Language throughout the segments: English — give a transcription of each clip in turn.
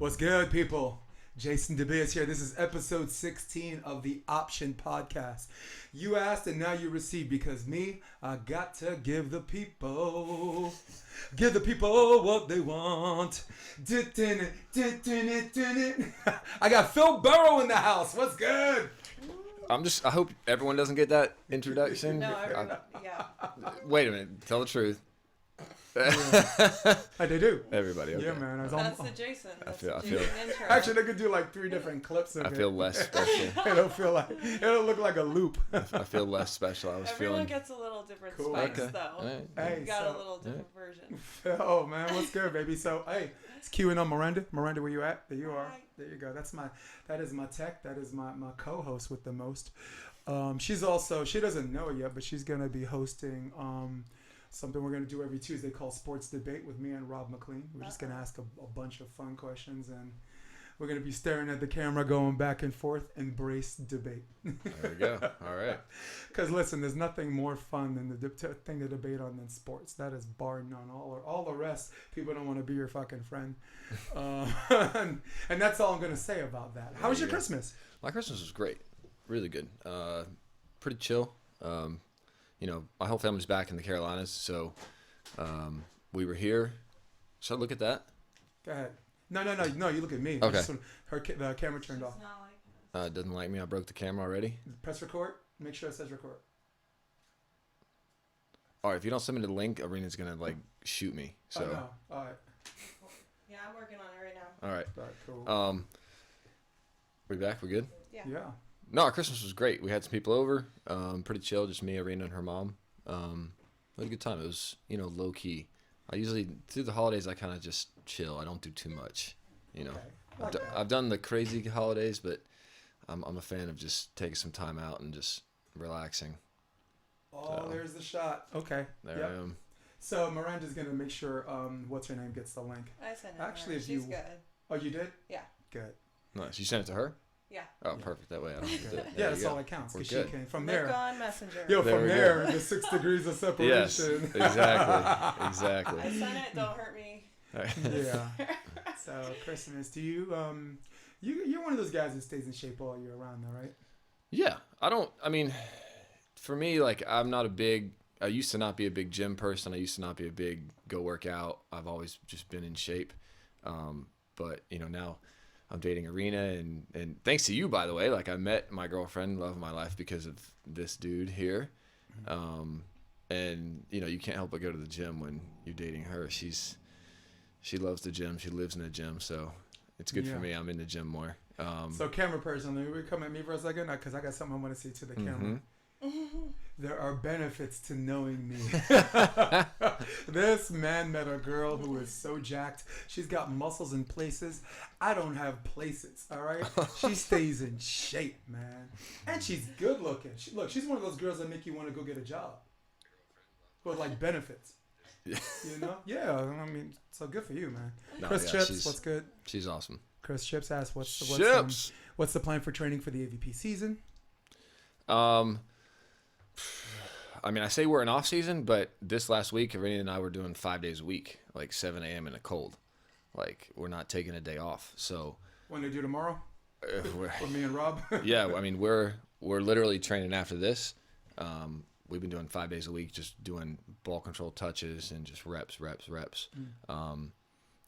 What's good, people? Jason DeBias here. This is episode 16 of the Option Podcast. You asked and now you receive, because me, I got to give the people what they want. I got Phil Burrow in the house. What's good? I hope everyone doesn't get that introduction. No, everyone, yeah. Wait a minute. Tell the truth. They do. Everybody, okay. Yeah, man. That's the Jason. That's I the feel- Jason intro. Actually, they could do like 3 different clips of it. I feel less special. It'll look like a loop. I feel less special. I was Everyone feeling. gets a little different Cool. spikes, Okay. though. All right. Hey, You got so- a little different version. Oh man, what's good, baby? So hey, it's queuing on Miranda. Miranda, where you at? There you are. Hi. There you go. That is my tech. That is my co-host with the most. She's also, she doesn't know it yet, but she's gonna be hosting something we're gonna do every Tuesday called Sports Debate with me and Rob McLean. We're just gonna ask a bunch of fun questions, and we're gonna be staring at the camera, going back and forth. Embrace debate. There we go. All right. Because listen, there's nothing more fun than the thing to debate on than sports. That is bar none. All the rest, people don't want to be your fucking friend. And that's all I'm going to say about that. How was your Christmas? My Christmas was great. Really good. Pretty chill. My whole family's back in the Carolinas, so we were here. Should I look at that? Go ahead. No. You look at me. Okay. The camera turned off. It's not like this. It doesn't like me. I broke the camera already. Press record. Make sure it says record. All right. If you don't send me the link, Arena's gonna shoot me. So. Oh, no. All right. Yeah, I'm working on it right now. All right. All right. Cool. We back? We good? Yeah. Yeah. No, our Christmas was great. We had some people over. Pretty chill, just me, Arena, and her mom. We had a good time. It was, low key. I usually, through the holidays, I kind of just chill. I don't do too much, Okay. I've done the crazy holidays, but I'm a fan of just taking some time out and just relaxing. Oh, So. there's the shot. Okay. There Yep. I am. So Miranda's going to make sure, what's her name, gets the link. I sent it. Actually, her. if She's you- good. Oh, you did? Yeah. Good. Nice. You sent it to her? Yeah. Oh, Yeah. perfect. That way I don't have to do it. Yeah, There that's you all go. that counts. We're Because she good. came from Look there. on Messenger. Yo, There from we there, go. the 6 degrees of Yes, separation. exactly. I sent it. Don't hurt me. All right. Yeah. So Christmas, do you you're one of those guys that stays in shape all year round, though, right? Yeah, for me, I used to not be a big gym person. I used to not be a big go work out. I've always just been in shape. But, now I'm dating Arena, and thanks to you, by the way, I met my girlfriend, love of my life, because of this dude here. And, you can't help but go to the gym when you're dating her. She loves the gym. She lives in the gym, so it's good for me. I'm in the gym more. So camera person, will you come at me for a second? Because I got something I want to say to the camera. There are benefits to knowing me. This man met a girl who is so jacked. She's got muscles in places. I don't have places, all right? She stays in shape, man. And she's good looking. She's one of those girls that make you want to go get a job. With benefits. Yeah, I mean, so good for you, man. No, Chris yeah, Chips, what's good? She's awesome. Chris Chips asks, what's the plan for training for the AVP season? I say we're in off season, but this last week, Arena and I were doing 5 days a week, 7 a.m. in the cold. We're not taking a day off. So When they do tomorrow? we're, With me and Rob? yeah, we're literally training after this. We've been doing 5 days a week, just doing ball control touches and just reps. I'm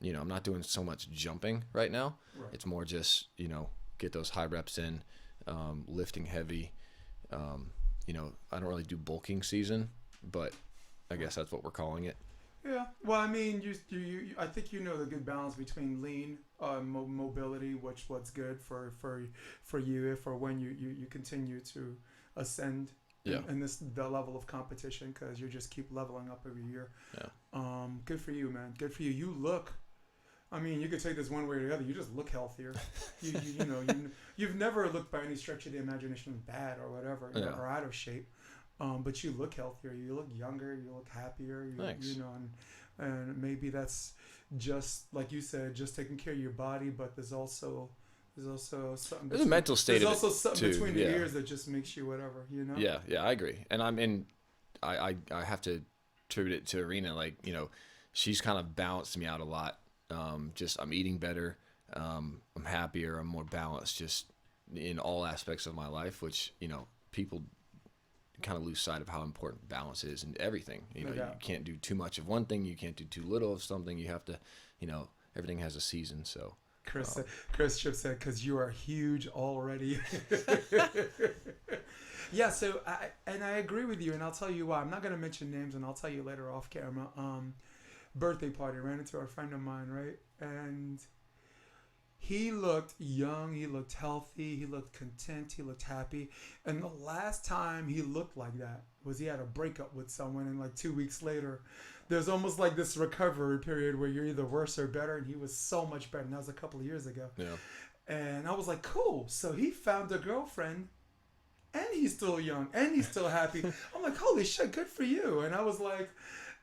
not doing so much jumping right now. Right. It's more just, get those high reps in, lifting heavy. I don't really do bulking season, but I guess that's what we're calling it. Yeah. Well, I mean, you I think you know the good balance between lean mobility, what's good for you for when you continue to ascend. Yeah. And the level of competition, because you just keep leveling up every year. Yeah. Good for you, man. Good for you. You look. I mean, you could take this one way or the other. You just look healthier. You've never looked by any stretch of the imagination bad or whatever, or out of shape. But you look healthier. You look younger. You look happier. Thanks. And maybe that's just like you said, just taking care of your body. But there's also something. There's a mental state. There's also something too, between the ears that just makes you whatever. Yeah, I agree. And I have to attribute it to Arena. She's kind of balanced me out a lot. I'm eating better. I'm happier. I'm more balanced just in all aspects of my life, which, people kind of lose sight of how important balance is in everything. You can't do too much of one thing. You can't do too little of something. You have to, everything has a season. So Chris Tripp said, because you are huge already. Yeah, so I agree with you, and I'll tell you why. I'm not going to mention names, and I'll tell you later off camera. Birthday party, ran into a friend of mine, right? And he looked young, he looked healthy, he looked content, he looked happy. And the last time he looked like that was he had a breakup with someone, and like 2 weeks later, there's almost like this recovery period where you're either worse or better, and he was so much better. And that was a couple of years ago. Yeah. And I was like, cool. So he found a girlfriend, and he's still young, and he's still happy. I'm like, holy shit, good for you. And I was like,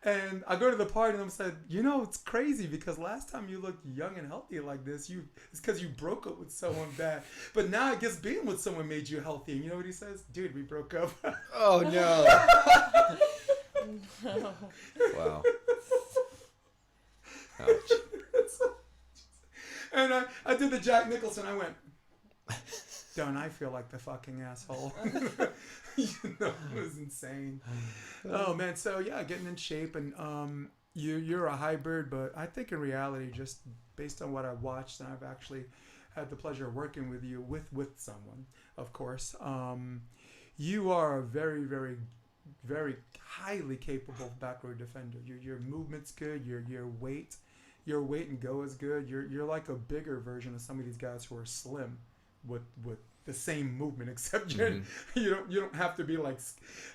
and I go to the party, and I said, it's crazy because last time you looked young and healthy like this, it's because you broke up with someone bad. But now I guess being with someone made you healthy. And you know what he says? Dude, we broke up. Oh, no. No. Wow. Ouch. And I did the Jack Nicholson. I went, don't I feel like the fucking asshole? It was insane. Oh, man. So, yeah, getting in shape. And you're a hybrid, but I think in reality, just based on what I watched, and I've actually had the pleasure of working with you, with someone, of course, you are a very, very, very highly capable back row defender. Your movement's good. Your weight and go is good. You're like a bigger version of some of these guys who are slim with the same movement, except you don't have to be like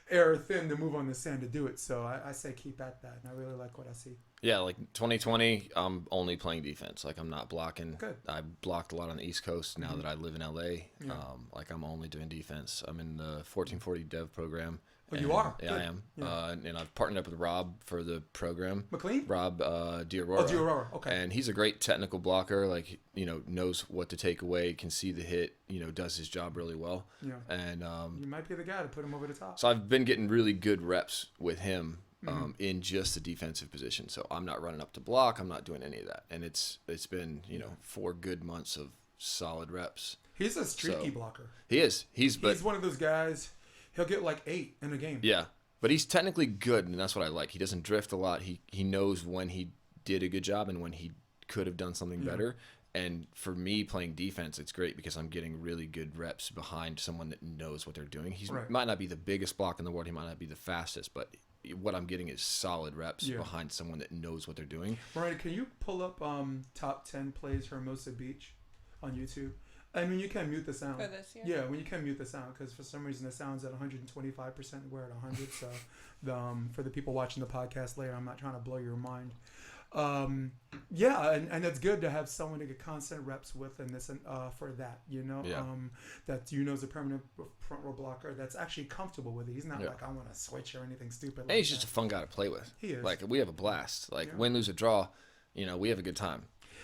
air thin to move on the sand to do it. So I say keep at that, and I really like what I see. Yeah, like 2020, I'm only playing defense. Like I'm not blocking. Good. I blocked a lot on the East Coast. Now that I live in LA, Yeah. like I'm only doing defense. I'm in the 1440 Dev program. Oh, you are? Yeah, Good. I am. Yeah. And I've partnered up with Rob for the program. McLean? Rob Diarora. Oh, Diarora. Okay. And he's a great technical blocker. Like, knows what to take away, can see the hit, does his job really well. Yeah. And you might be the guy to put him over the top. so I've been getting really good reps with him in just the defensive position. So I'm not running up to block. I'm not doing any of that. And it's been, 4 good months of solid reps. He's a streaky blocker. He is. He's one of those guys. He'll get like 8 in a game. Yeah, but he's technically good, and that's what I like. He doesn't drift a lot. He knows when he did a good job and when he could have done something better. And for me, playing defense, it's great because I'm getting really good reps behind someone that knows what they're doing. He might not be the biggest block in the world. He might not be the fastest, but what I'm getting is solid reps behind someone that knows what they're doing. Right. Can you pull up top 10 plays for Hermosa Beach on YouTube? I mean, you can mute the sound. For this year? Yeah, when you can mute the sound, because for some reason the sound's at 125%. We're at 100. So, for the people watching the podcast later, I'm not trying to blow your mind. Yeah, and it's good to have someone to get constant reps with, and this for that, that is a permanent front row blocker that's actually comfortable with it. He's not like I want to switch or anything stupid. And he's just a fun guy to play with. He is. Like we have a blast. Like win, lose, or draw, we have a good time.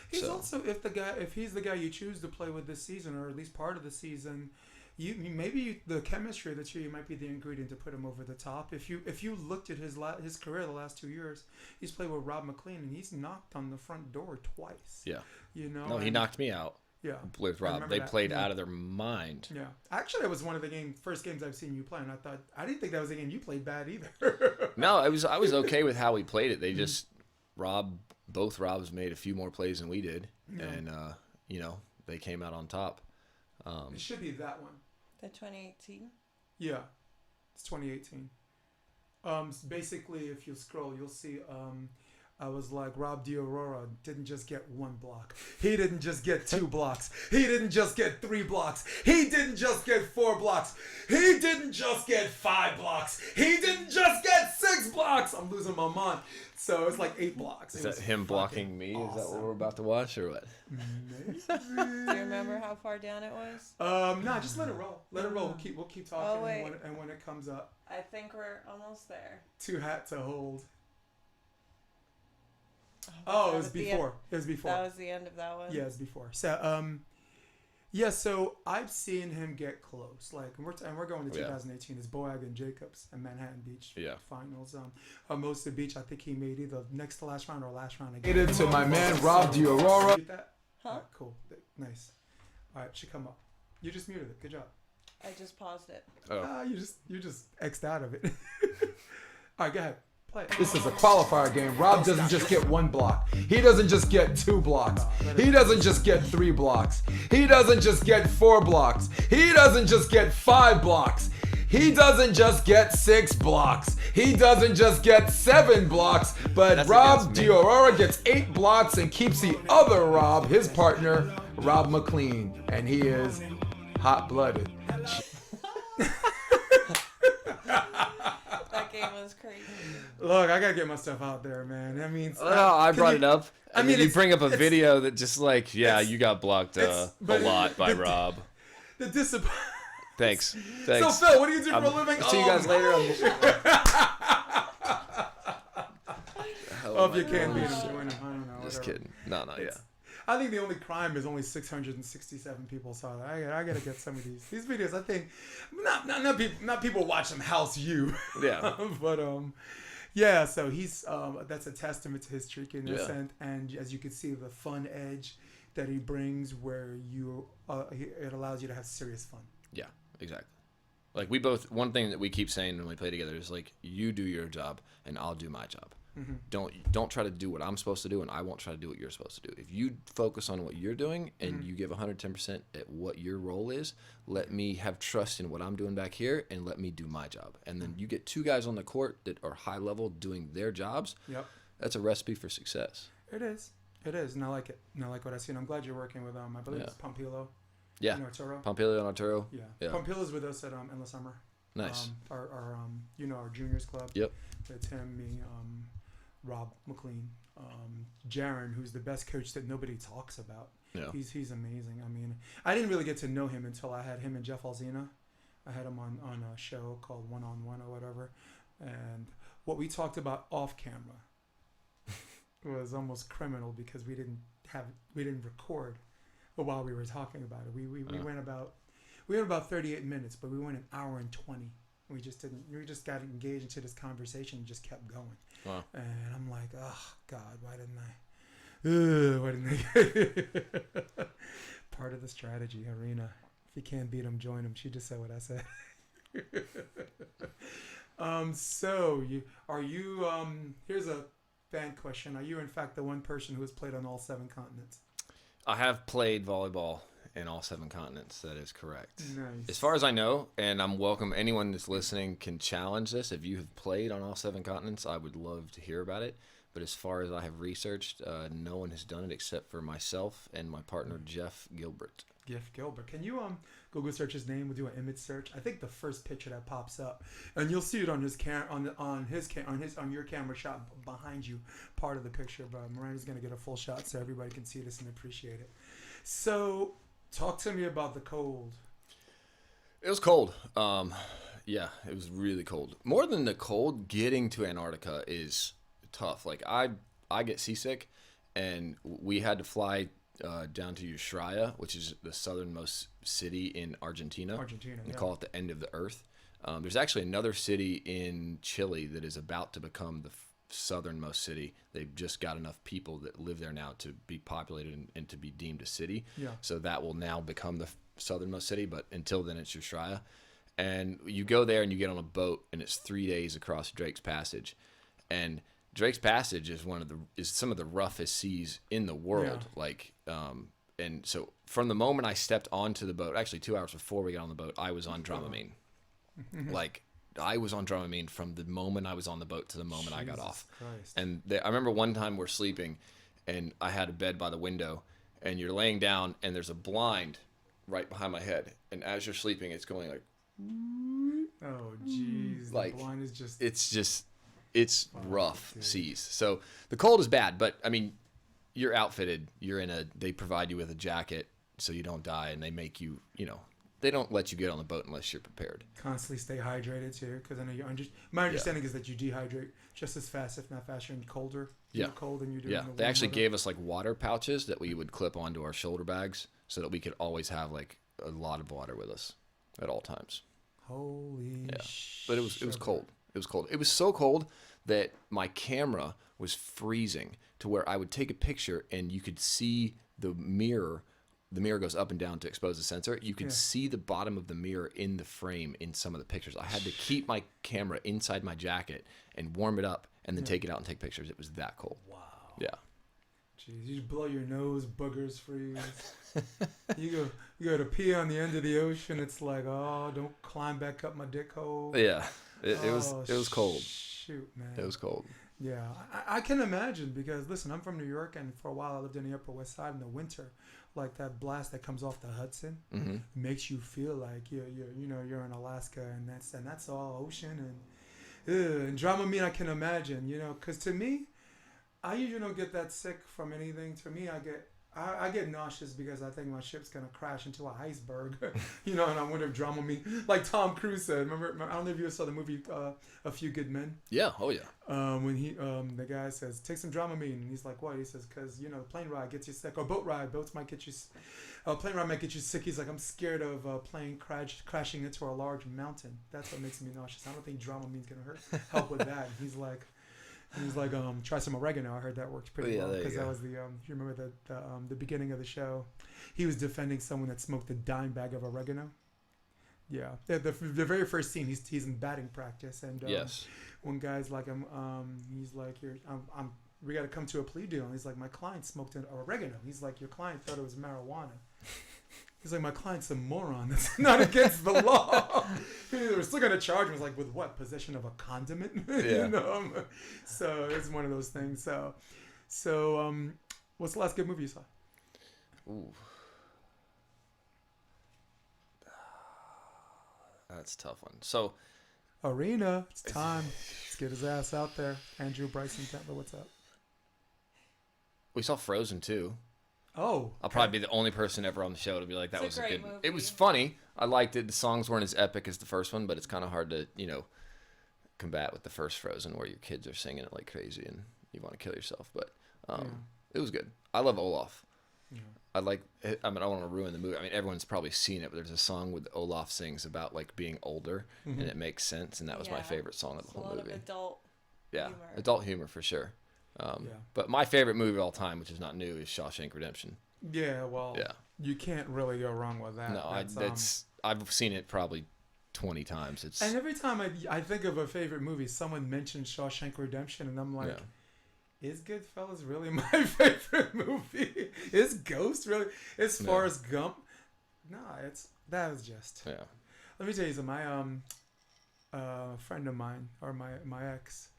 He's also if he's the guy you choose to play with this season, or at least part of the season, the chemistry that's here, you might be the ingredient to put him over the top. If you looked at his career the last 2 years, he's played with Rob McLean, and he's knocked on the front door twice. Yeah. No, he knocked me out. Yeah. With Rob, they played out of their mind. Yeah. Actually, that was one of the first games I've seen you play, and I didn't think that was a game you played bad either. No, I was okay with how we played it. They just both Robs made a few more plays than we did, and they came out on top. It should be that one. The 2018? Yeah, it's 2018. Basically, if you scroll, you'll see. I was like, Rob Diarora didn't just get 1 block. He didn't just get 2 blocks. He didn't just get 3 blocks. He didn't just get 4 blocks. He didn't just get 5 blocks. He didn't just get 6 blocks. I'm losing my mind. So it's like 8 blocks. Is that him blocking me? Awesome. Is that what we're about to watch, or what? Maybe. Do you remember how far down it was? No, just let it roll. Let it roll. We'll keep talking. Oh, wait. And when it comes up. I think we're almost there. 2 hat to hold. Oh, It was before. That was the end of that one? Yeah, it was before. So, so I've seen him get close. Like, we're going to 2018. It's Boag and Jacobs and Manhattan Beach finals. Most of the beach, I think he made either next to last round or last round again. Get into my man, Rob Diarora. Huh? Huh? All right, cool. Nice. All right, should come up. You just muted it. Good job. I just paused it. Oh. You just X'd out of it. All right, go ahead. Play it. This is a qualifier game. Rob doesn't just get 1 block. He doesn't just get 2 blocks. He doesn't just get 3 blocks. He doesn't just get 4 blocks. He doesn't just get 5 blocks. He doesn't just get 6 blocks. He doesn't just get 7 blocks. But That's Rob against me. Diorora gets 8 blocks and keeps the other Rob, his partner, Rob McLean. And he is hot-blooded. That game was crazy. Look, I gotta get my stuff out there, man. I mean, I brought it up. I mean, you bring up a it's- video that just like, yeah, you got blocked a but lot by Rob. The discipline. Thanks. So Phil, what do you do for a living? See you guys later on the show. Oh, if you can't beat him, join him. I don't know. Just whatever. kidding. No, yeah. I think the only crime is only 667 people saw that. I gotta get some of these videos. I think not people watch them house you. Yeah. But yeah. So he's that's a testament to his streakiness Yeah. and as you can see the fun edge that he brings, where it allows you to have serious fun. Yeah, exactly. Like we both, one thing that we keep saying when we play together is like, you do your job and I'll do my job. Don't try to do what I'm supposed to do, and I won't try to do what you're supposed to do. If you focus on what you're doing and you give 110% at what your role is, let me have trust in what I'm doing back here, and let me do my job. And then you get 2 guys on the court that are high level doing their jobs. Yep. That's a recipe for success. It is, and I like it. And I like what I see. And I'm glad you're working with I believe it's Pompilo. Yeah. In Arturo. Pompilio and Arturo. Yeah. Pompilo's with us at Endless Summer. Nice. Our our juniors club. Yep. It's him, me, Rob McLean, Jaron, who's the best coach that nobody talks about. Yeah. He's amazing. I mean, I didn't really get to know him until I had him and Jeff Alzina. I had him on a show called One on One or whatever, and what we talked about off camera was almost criminal because we didn't record while we were talking about it. We went about 38 minutes, but we went an hour and 20. We just got engaged into this conversation and just kept going. Wow. And I'm like, oh God, why didn't I? Part of the strategy, Arena. If you can't beat them, join them. She just said what I said. So here's a fan question. Are you in fact the one person who has played on all 7 continents? I have played volleyball in all 7 continents. That is correct. Nice. As far as I know, and I'm welcome, anyone that's listening can challenge this. If you have played on all 7 continents, I would love to hear about it. But as far as I have researched, no one has done it except for myself and my partner, Jeff Gilbert. Jeff Gilbert. Can you Google search his name? We'll do an image search. I think the first picture that pops up, and you'll see it on his on your camera shot behind you, part of the picture. But Miranda's gonna get a full shot so everybody can see this and appreciate it. So, talk to me about the cold. It was cold. Yeah, it was really cold. More than the cold, getting to Antarctica is tough. Like I get seasick, and we had to fly down to Ushuaia, which is the southernmost city in Argentina. They call it the end of the earth. There's actually another city in Chile that is about to become the southernmost city. They've just got enough people that live there now to be populated and to be deemed a city. Yeah. So that will now become the southernmost city, but until then it's Ushuaia. And you go there and you get on a boat, and it's 3 days across Drake's Passage. And Drake's Passage is some of the roughest seas in the world. Yeah. Like, and so from the moment I stepped onto the boat, actually 2 hours before we got on the boat, I was on Dramamine. Like, I was on Dramamine from the moment I was on the boat to the moment I got off. Christ. And I remember one time we're sleeping, and I had a bed by the window, and you're laying down, and there's a blind right behind my head, and as you're sleeping, it's going like, oh jeez, like, the blind is just, it's rough seas. So the cold is bad, but I mean, you're outfitted. They provide you with a jacket so you don't die, and they make you, they don't let you get on the boat unless you're prepared. Constantly stay hydrated too, because I know my understanding is that you dehydrate just as fast, if not faster, and colder. You're cold than you do. Yeah, they actually gave us like water pouches that we would clip onto our shoulder bags so that we could always have like a lot of water with us at all times. Holy shit. But it was cold. It was cold. It was so cold that my camera was freezing to where I would take a picture and you could see the mirror goes up and down to expose the sensor. You can see the bottom of the mirror in the frame in some of the pictures. I had to keep my camera inside my jacket and warm it up and then take it out and take pictures. It was that cold. Wow. Yeah. Jeez, you blow your nose, boogers freeze. you go to pee on the end of the ocean. It's like, oh, don't climb back up my dick hole. Yeah. It was cold. Shoot, man. It was cold. Yeah, I can imagine because listen, I'm from New York, and for a while I lived in the Upper West Side in the winter. Like that blast that comes off the Hudson makes you feel like you're in Alaska, and that's all ocean and Dramamine. I can imagine, because to me, I usually don't get that sick from anything. To me, I get nauseous because I think my ship's gonna crash into an iceberg, and I wonder if Dramamine, like Tom Cruise said. Remember, I don't know if you saw the movie A Few Good Men. Yeah. Oh yeah. When the guy says, take some Dramamine, and he's like, what? He says, because plane ride gets you sick, or boats might get you. Plane ride might get you sick. He's like, I'm scared of plane crashing into a large mountain. That's what makes me nauseous. I don't think Dramamine's gonna help with that. He's like, try some oregano. I heard that worked pretty well because that was the you remember the beginning of the show. He was defending someone that smoked a dime bag of oregano. Yeah, the very first scene, he's in batting practice, and one guy's like, he's like, we got to come to a plea deal. And he's like, my client smoked an oregano. He's like, your client thought it was marijuana. He's like, my client's a moron. That's not against the law. We're still gonna charge him. He's like, with what? Possession of a condiment? Yeah. So it's one of those things. So what's the last good movie you saw? Ooh. That's a tough one. So, Arena, it's time. Let's get his ass out there. Andrew Bryson Tetler, what's up? We saw Frozen 2. Oh. I'll probably be the only person ever on the show to be like, that was a good movie. It was funny. I liked it. The songs weren't as epic as the first one, but it's kind of hard to, combat with the first Frozen where your kids are singing it like crazy and you want to kill yourself. But it was good. I love Olaf. Yeah. I don't want to ruin the movie. I mean, everyone's probably seen it, but there's a song with Olaf sings about like being older, and it makes sense. And that was my favorite song of the whole movie. Adult humor for sure. But my favorite movie of all time, which is not new, is Shawshank Redemption. Yeah, well, you can't really go wrong with that. No, I've seen it probably 20 times. And every time I think of a favorite movie, someone mentions Shawshank Redemption, and I'm like, is Goodfellas really my favorite movie? Is Ghost really? Is Forrest Gump? No, that was just. Yeah. Let me tell you something. My friend of mine, or my ex,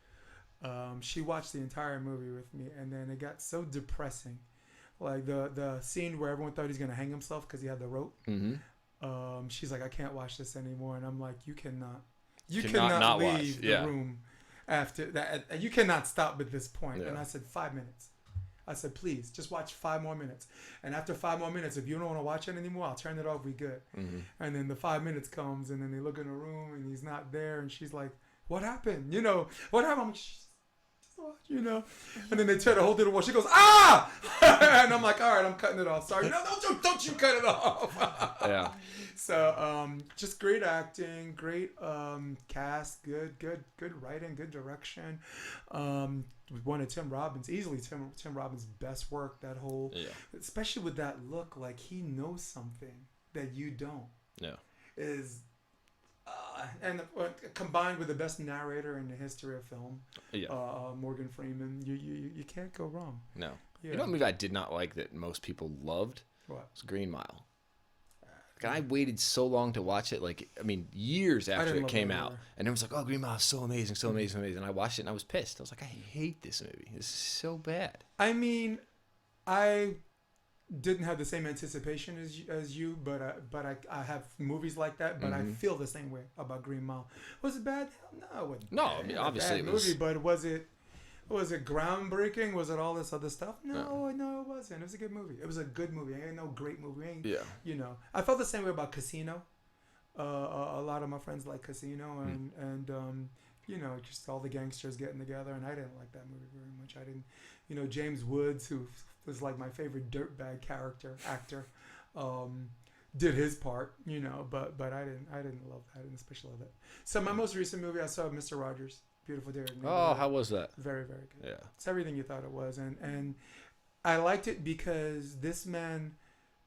she watched the entire movie with me, and then it got so depressing. Like the scene where everyone thought he was gonna hang himself because he had the rope. Mm-hmm. She's like, I can't watch this anymore, and I'm like, you cannot leave the room after that. You cannot stop at this point. And I said 5 minutes. I said, please, just watch 5 more minutes. And after 5 more minutes, if you don't want to watch it anymore, I'll turn it off. We good. Mm-hmm. And then the 5 minutes comes, and then they look in the room, and he's not there, and she's like, what happened? What happened? I'm like, and then they try to hold it to the wall. She goes, ah! And I'm like, all right, I'm cutting it off. Sorry. No, don't you cut it off. Yeah. So, just great acting, great cast, good writing, good direction. One of Tim Robbins, easily Tim Robbins' best work. That whole, especially with that look, like he knows something that you don't. Yeah. And combined with the best narrator in the history of film, Morgan Freeman, you can't go wrong. No. Yeah. You know what movie I did not like that most people loved? What? It was Green Mile. I waited so long to watch it, years after it came out. And everyone's like, oh, Green Mile is so amazing, so amazing, so amazing. And I watched it and I was pissed. I was like, I hate this movie. This is so bad. I mean, I didn't have the same anticipation as you, but I have movies like that, but I feel the same way about Green Mile. Was it bad? No, it wasn't. No, I mean, obviously it was. Movie, but was it groundbreaking? Was it all this other stuff? No, it wasn't. It was a good movie. It was a good movie. Ain't no great movie. I felt the same way about Casino. A lot of my friends like Casino, and just all the gangsters getting together, and I didn't like that movie very much. I didn't, James Woods, who was like my favorite dirtbag actor, did his part, but I didn't love that, and especially love it. So my most recent movie I saw, Mr. Rogers, Beautiful Day. Oh, how was that? Very, very good. Yeah, it's everything you thought it was, and I liked it because this man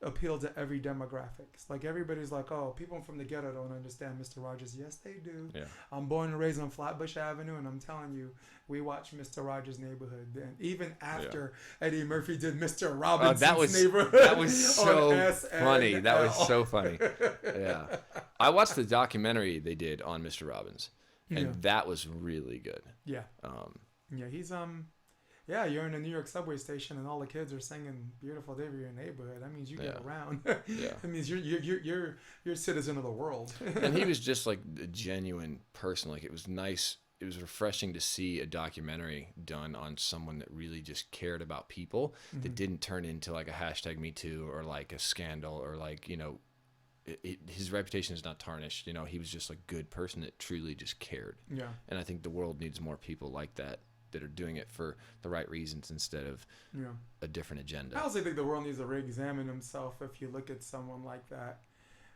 appealed to every demographics. Like everybody's like, oh, people from the ghetto don't understand Mr. Rogers. Yes, they do. Yeah. I'm born and raised on Flatbush Avenue, and I'm telling you, we watched Mr. Rogers' Neighborhood. And even after Eddie Murphy did Mr. Robinson's Neighborhood, that was so funny. That was so funny. Yeah, I watched the documentary they did on Mr. Robbins, and that was really good. Yeah. Yeah, he's Yeah, you're in a New York subway station and all the kids are singing "Beautiful Day for Your Neighborhood." That means you get around. Yeah, that means you're a citizen of the world. And he was just like a genuine person. Like it was nice. It was refreshing to see a documentary done on someone that really just cared about people, that didn't turn into like a hashtag Me Too or like a scandal or like, you know, his reputation is not tarnished. You know, he was just a good person that truly just cared. Yeah. And I think the world needs more people like that are doing it for the right reasons instead of a different agenda. I also think the world needs to re-examine himself if you look at someone like that.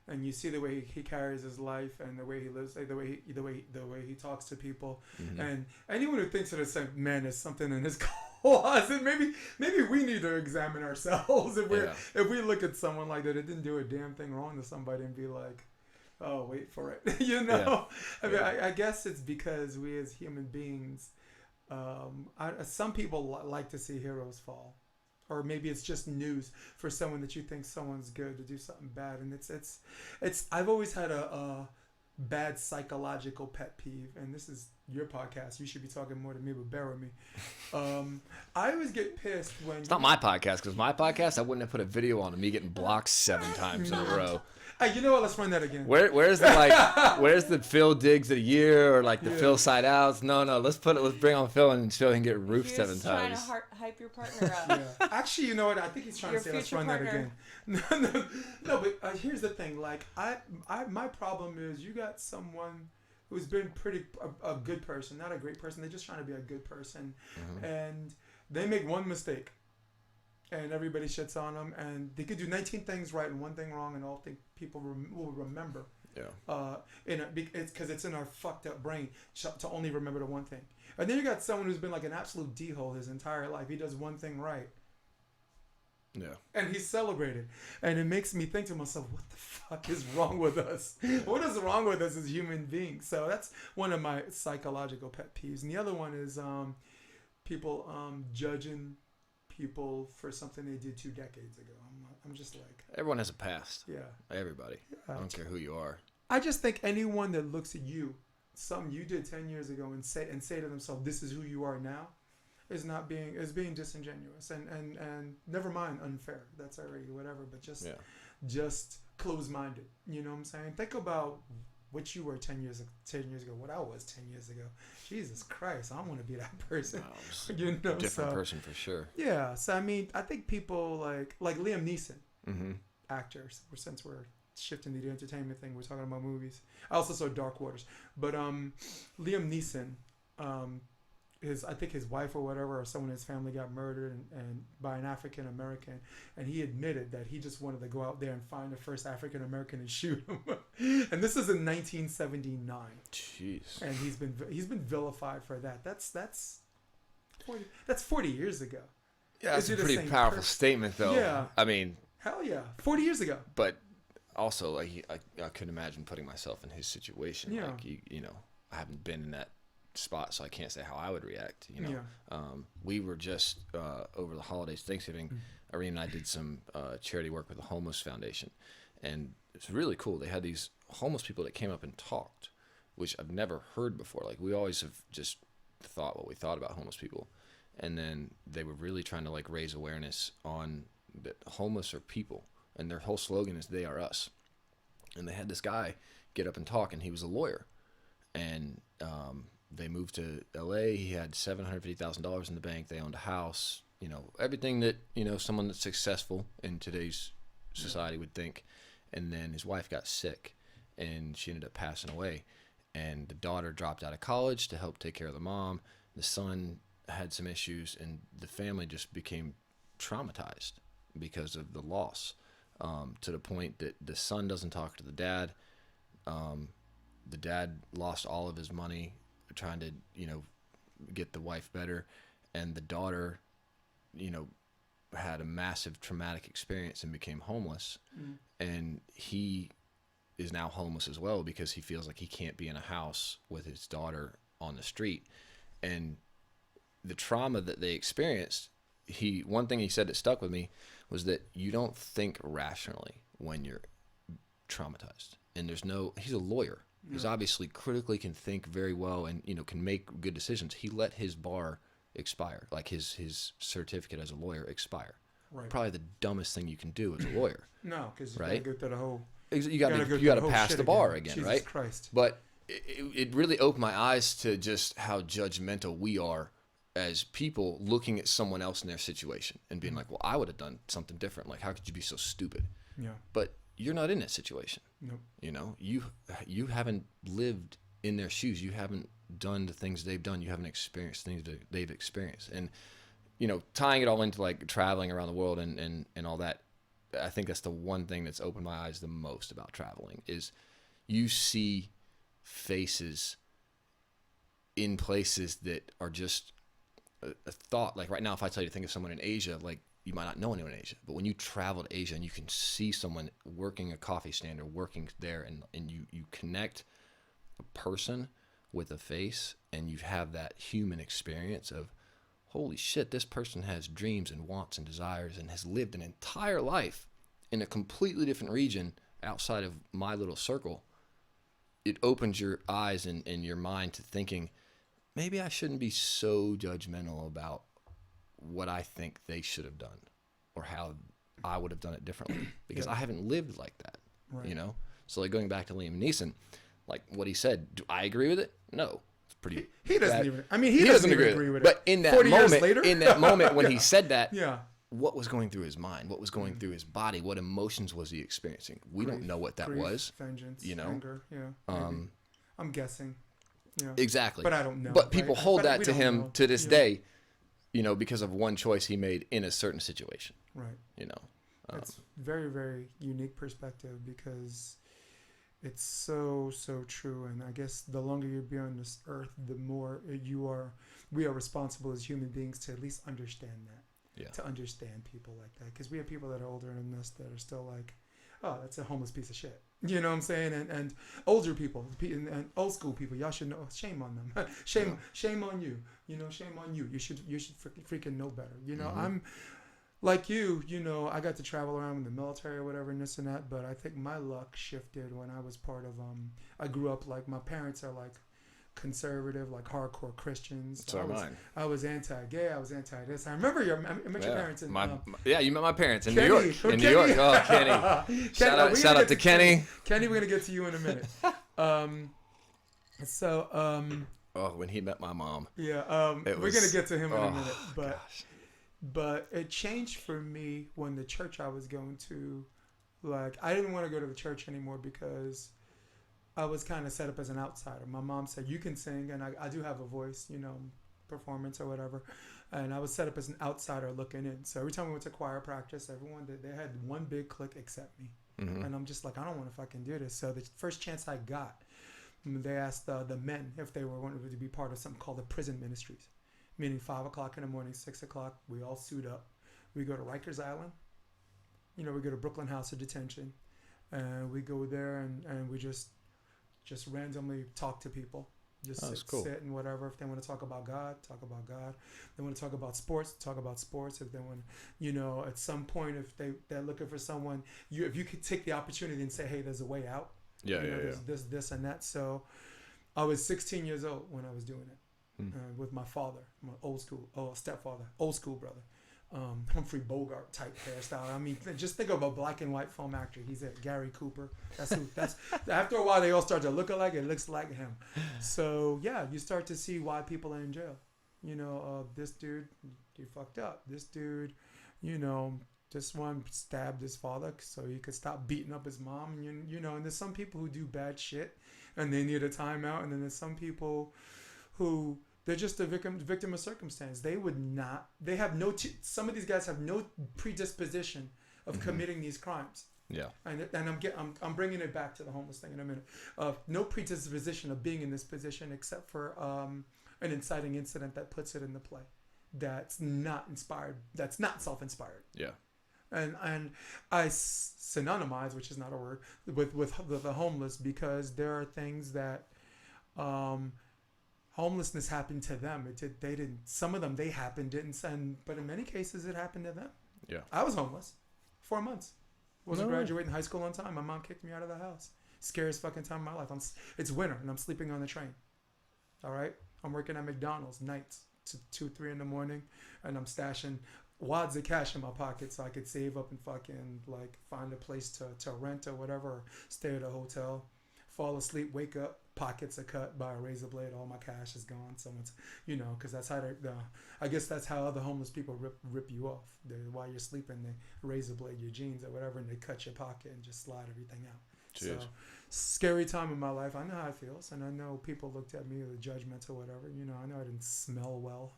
And you see the way he carries his life and the way he lives, like the way he talks to people, and anyone who thinks that this man is something in his closet, maybe we need to examine ourselves. If we look at someone like that, it didn't do a damn thing wrong to somebody, and be like, oh, wait for it, you know. I mean, I guess it's because we as human beings, some people like to see heroes fall. Or maybe it's just news for someone that you think someone's good to do something bad, and it's. I've always had a bad psychological pet peeve, and this is your podcast. You should be talking more to me, but bear with me. I always get pissed when it's not my podcast, because my podcast I wouldn't have put a video on of me getting blocked 7 times in a row. Hey, you know what? Let's run that again. Where's the Phil Diggs of the year or like the Phil side outs? No, let's bring on Phil and Phil can get roofed 7 times. He's trying to hype your partner up. Yeah. Actually, you know what? I think he's trying to say let's run that again. No, but here's the thing. Like my problem is you got someone who's been a good person, not a great person. They're just trying to be a good person, and they make one mistake. And everybody shits on them, and they could do 19 things right and 1 thing wrong, and all think people will remember. Yeah. It's because it's in our fucked up brain to only remember the 1 thing. And then you got someone who's been like an absolute d-hole his entire life. He does 1 thing right. Yeah. And he's celebrated, and it makes me think to myself, what the fuck is wrong with us? What is wrong with us as human beings? So that's one of my psychological pet peeves, and the other one is people judging people for something they did 2 decades ago. I'm just like, everyone has a past. Yeah. Everybody. I don't care who you are. I just think anyone that looks at you, something you did 10 years ago, and say to themselves, this is who you are now, is being disingenuous and never mind unfair. That's already whatever, but just close-minded. You know what I'm saying? Think about what you were 10 years ago, what I was 10 years ago. Jesus Christ, I want to be that person. Wow, you know, different person for sure. Yeah, so I mean, I think people like Liam Neeson, actors. Since we're shifting to the entertainment thing, we're talking about movies. I also saw Dark Waters, but Liam Neeson, I think his wife or whatever, or someone in his family got murdered and by an African American, and he admitted that he just wanted to go out there and find the first African American and shoot him. And this is in 1979. Jeez. And he's been vilified for that. That's 40 years ago. Yeah, that's a pretty powerful statement, though. Yeah. I mean, hell yeah, 40 years ago. But also, like, I couldn't imagine putting myself in his situation. Yeah. Like, you know, I haven't been in that spot, so I can't say how I would react. You know, yeah. We were just over the holidays, Thanksgiving. Arena and I did some charity work with the Homeless Foundation, and it's really cool. They had these homeless people that came up and talked, which I've never heard before. Like, we always have just thought what we thought about homeless people, and then they were really trying to like raise awareness on that homeless are people, and their whole slogan is "They are us." And they had this guy get up and talk, and he was a lawyer, and they moved to LA. He had $750,000 in the bank. They owned a house, you know, everything that, you know, someone that's successful in today's society would think. And then his wife got sick, and she ended up passing away. And the daughter dropped out of college to help take care of the mom. The son had some issues, and the family just became traumatized because of the loss, to the point that the son doesn't talk to the dad. The dad lost all of his money trying to, you know, get the wife better, and the daughter, you know, had a massive traumatic experience and became homeless. And he is now homeless as well because he feels like he can't be in a house with his daughter on the street. And the trauma that they experienced, one thing he said that stuck with me was that you don't think rationally when you're traumatized. And he's a lawyer. He's obviously critically can think very well and, can make good decisions. He let his bar expire, like his certificate as a lawyer expire. Right. Probably the dumbest thing you can do as a lawyer. No, because you gotta go through the whole. You got to pass the bar again, Jesus right? Christ. But it really opened my eyes to just how judgmental we are as people looking at someone else in their situation and being like, well, I would have done something different. Like, how could you be so stupid? Yeah. But you're not in that situation. Nope. You haven't lived in their shoes. You haven't done the things they've done. You haven't experienced things that they've experienced. And, tying it all into like traveling around the world and all that, I think that's the one thing that's opened my eyes the most about traveling is you see faces in places that are just a thought. Like right now, if I tell you to think of someone in Asia, like you might not know anyone in Asia, but when you travel to Asia and you can see someone working a coffee stand or working there and you connect a person with a face and you have that human experience of, holy shit, this person has dreams and wants and desires and has lived an entire life in a completely different region outside of my little circle. It opens your eyes and your mind to thinking, maybe I shouldn't be so judgmental about what I think they should have done or how I would have done it differently because I haven't lived like that, So like going back to Liam Neeson, like what he said, do I agree with it? No. It's pretty He doesn't bad. even, he doesn't even agree with it. But in that 40 moment, years later? in that moment when he said that, yeah. What was going through his mind? What was going through his body? What emotions was he experiencing? We don't know what that was. Vengeance, anger, I'm guessing. Yeah. Exactly. But I don't know. But people hold that to him know. to this day, because of one choice he made in a certain situation. Right. It's very, very unique perspective because it's so, so true. And I guess the longer you be on this earth, the more we are responsible as human beings to at least understand that. Yeah. To understand people like that. Because we have people that are older than us that are still like, oh, that's a homeless piece of shit. You know what I'm saying? And older people and old school people, y'all should know. Shame on them. Shame on you. Shame on you. You should freaking know better. I'm like you. I got to travel around in the military or whatever and this and that. But I think my luck shifted when I was part of. I grew up like my parents are like conservative, like hardcore Christians. So mine. I was anti-gay. I was anti-this. I remember your parents in. You met my parents in Kenny, New York. In New York. Oh, Kenny. Shout out to Kenny. Kenny, we're gonna get to you in a minute. When he met my mom. Yeah. We're gonna get to him in a minute, but it changed for me when the church I was going to, like, I didn't want to go to the church anymore because I was kind of set up as an outsider. My mom said, you can sing, and I do have a voice, performance or whatever. And I was set up as an outsider looking in. So every time we went to choir practice, they had one big clique except me. Mm-hmm. And I'm just like, I don't want to fucking do this. So the first chance I got, they asked the men if they were wanted to be part of something called the prison ministries, meaning 5 o'clock in the morning, 6 o'clock, we all suit up. We go to Rikers Island. We go to Brooklyn House of Detention. And we go there and we just randomly talk to people. Just sit and whatever. If they want to talk about God, talk about God. If they want to talk about sports, talk about sports. If they want, at some point, if they're looking for someone, if you could take the opportunity and say, hey, there's a way out. There's this and that. So I was 16 years old when I was doing it with my father, my stepfather, old school brother. Humphrey Bogart type hairstyle. I mean, just think of a black and white film actor. He's at Gary Cooper. That's after a while they all start to look alike. It looks like him. So yeah, you start to see why people are in jail. This dude, he fucked up. This dude, this one stabbed his father so he could stop beating up his mom. And and there's some people who do bad shit and they need a timeout. And then there's some people who they're just a victim of circumstance. They would not. They have no. Some of these guys have no predisposition of committing these crimes. Yeah. And I'm bringing it back to the homeless thing in a minute. No predisposition of being in this position except for an inciting incident that puts it into play. that's not inspired, that's not self-inspired. Yeah. And I synonymize, which is not a word, with the homeless, because there are things that homelessness happened to them. They didn't. Some of them they happened didn't. But in many cases it happened to them. Yeah. I was homeless, 4 months. Wasn't No way. graduating high school on time. My mom kicked me out of the house. Scariest fucking time of my life. It's winter and I'm sleeping on the train. All right. I'm working at McDonald's nights to 2, 3 in the morning, and I'm stashing wads of cash in my pocket so I could save up and fucking like find a place to rent or whatever, or stay at a hotel. Fall asleep, wake up, pockets are cut by a razor blade. All my cash is gone. Someone's, because that's how I guess that's how other homeless people rip you off. While you're sleeping, they razor blade your jeans or whatever, and they cut your pocket and just slide everything out. Jeez. So, scary time in my life. I know how it feels, and I know people looked at me with judgment or whatever. I know I didn't smell well.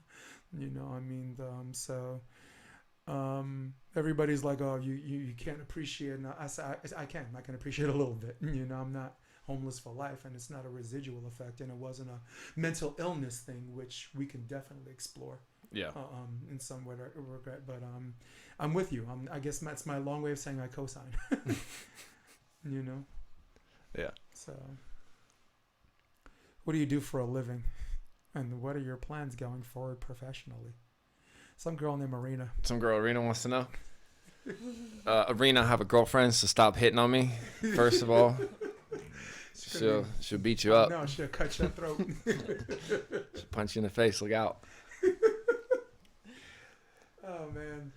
Everybody's like, oh, you can't appreciate. And I can appreciate a little bit. I'm not homeless for life, and it's not a residual effect, and it wasn't a mental illness thing, which we can definitely explore. Yeah. In some way, regret, but I'm with you. I guess that's my long way of saying I co-sign. Yeah. So, what do you do for a living, and what are your plans going forward professionally? Some girl named Arena. Some girl, Arena, wants to know. Arena, I have a girlfriend, so stop hitting on me. First of all, she'll beat you up. No, she'll cut your throat. She'll punch you in the face. Look out. Oh man.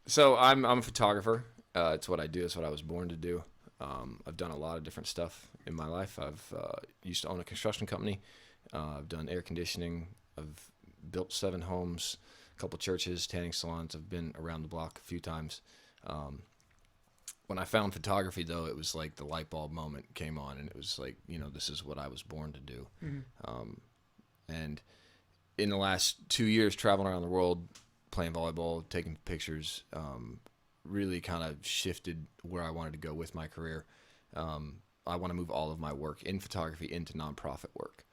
So I'm a photographer. It's what I do. It's what I was born to do. I've done a lot of different stuff in my life. I've used to own a construction company. I've done air conditioning. I've built 7 homes, a couple churches, tanning salons. I've been around the block a few times. When I found photography, though, it was like the light bulb moment came on, and it was like, this is what I was born to do. Mm-hmm. And in the last 2 years, traveling around the world, playing volleyball, taking pictures, really kind of shifted where I wanted to go with my career. I want to move all of my work in photography into nonprofit work.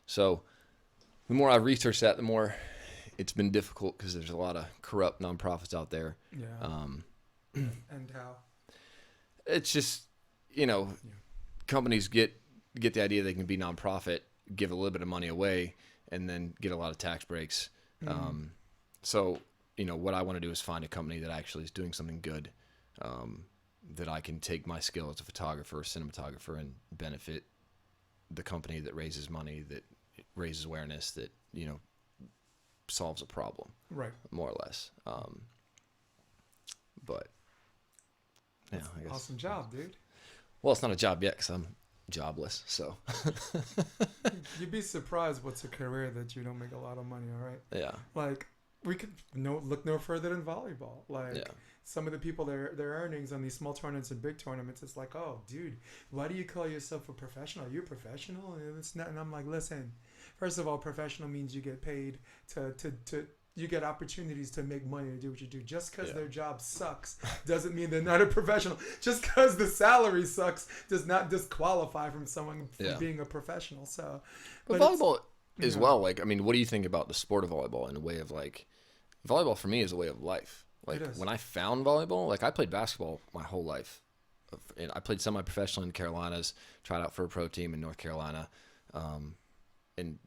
So the more I've researched that, the more it's been difficult because there's a lot of corrupt nonprofits out there. Yeah. And how? It's just, companies get the idea they can be nonprofit, give a little bit of money away, and then get a lot of tax breaks. Mm-hmm. So, what I want to do is find a company that actually is doing something good, that I can take my skill as a photographer, cinematographer, and benefit the company that raises money, that raises awareness, that, solves a problem. Right. More or less. But, yeah, I guess. Awesome job, dude. Well, it's not a job yet because I'm jobless, so. You'd be surprised what's a career that you don't make a lot of money, all right? Yeah. Like, we could look no further than volleyball. Like, some of the people, their earnings on these small tournaments and big tournaments, it's like, oh, dude, why do you call yourself a professional? Are you a professional? And it's not. And I'm like, listen, first of all, professional means you get paid to you get opportunities to make money to do what you do. Just because their job sucks doesn't mean they're not a professional. Just because the salary sucks does not disqualify from someone from being a professional. So, but volleyball as well. Like, I mean, what do you think about the sport of volleyball in a way of like, volleyball for me is a way of life. Like when I found volleyball, like I played basketball my whole life. And I played semi-professional in the Carolinas, tried out for a pro team in North Carolina. And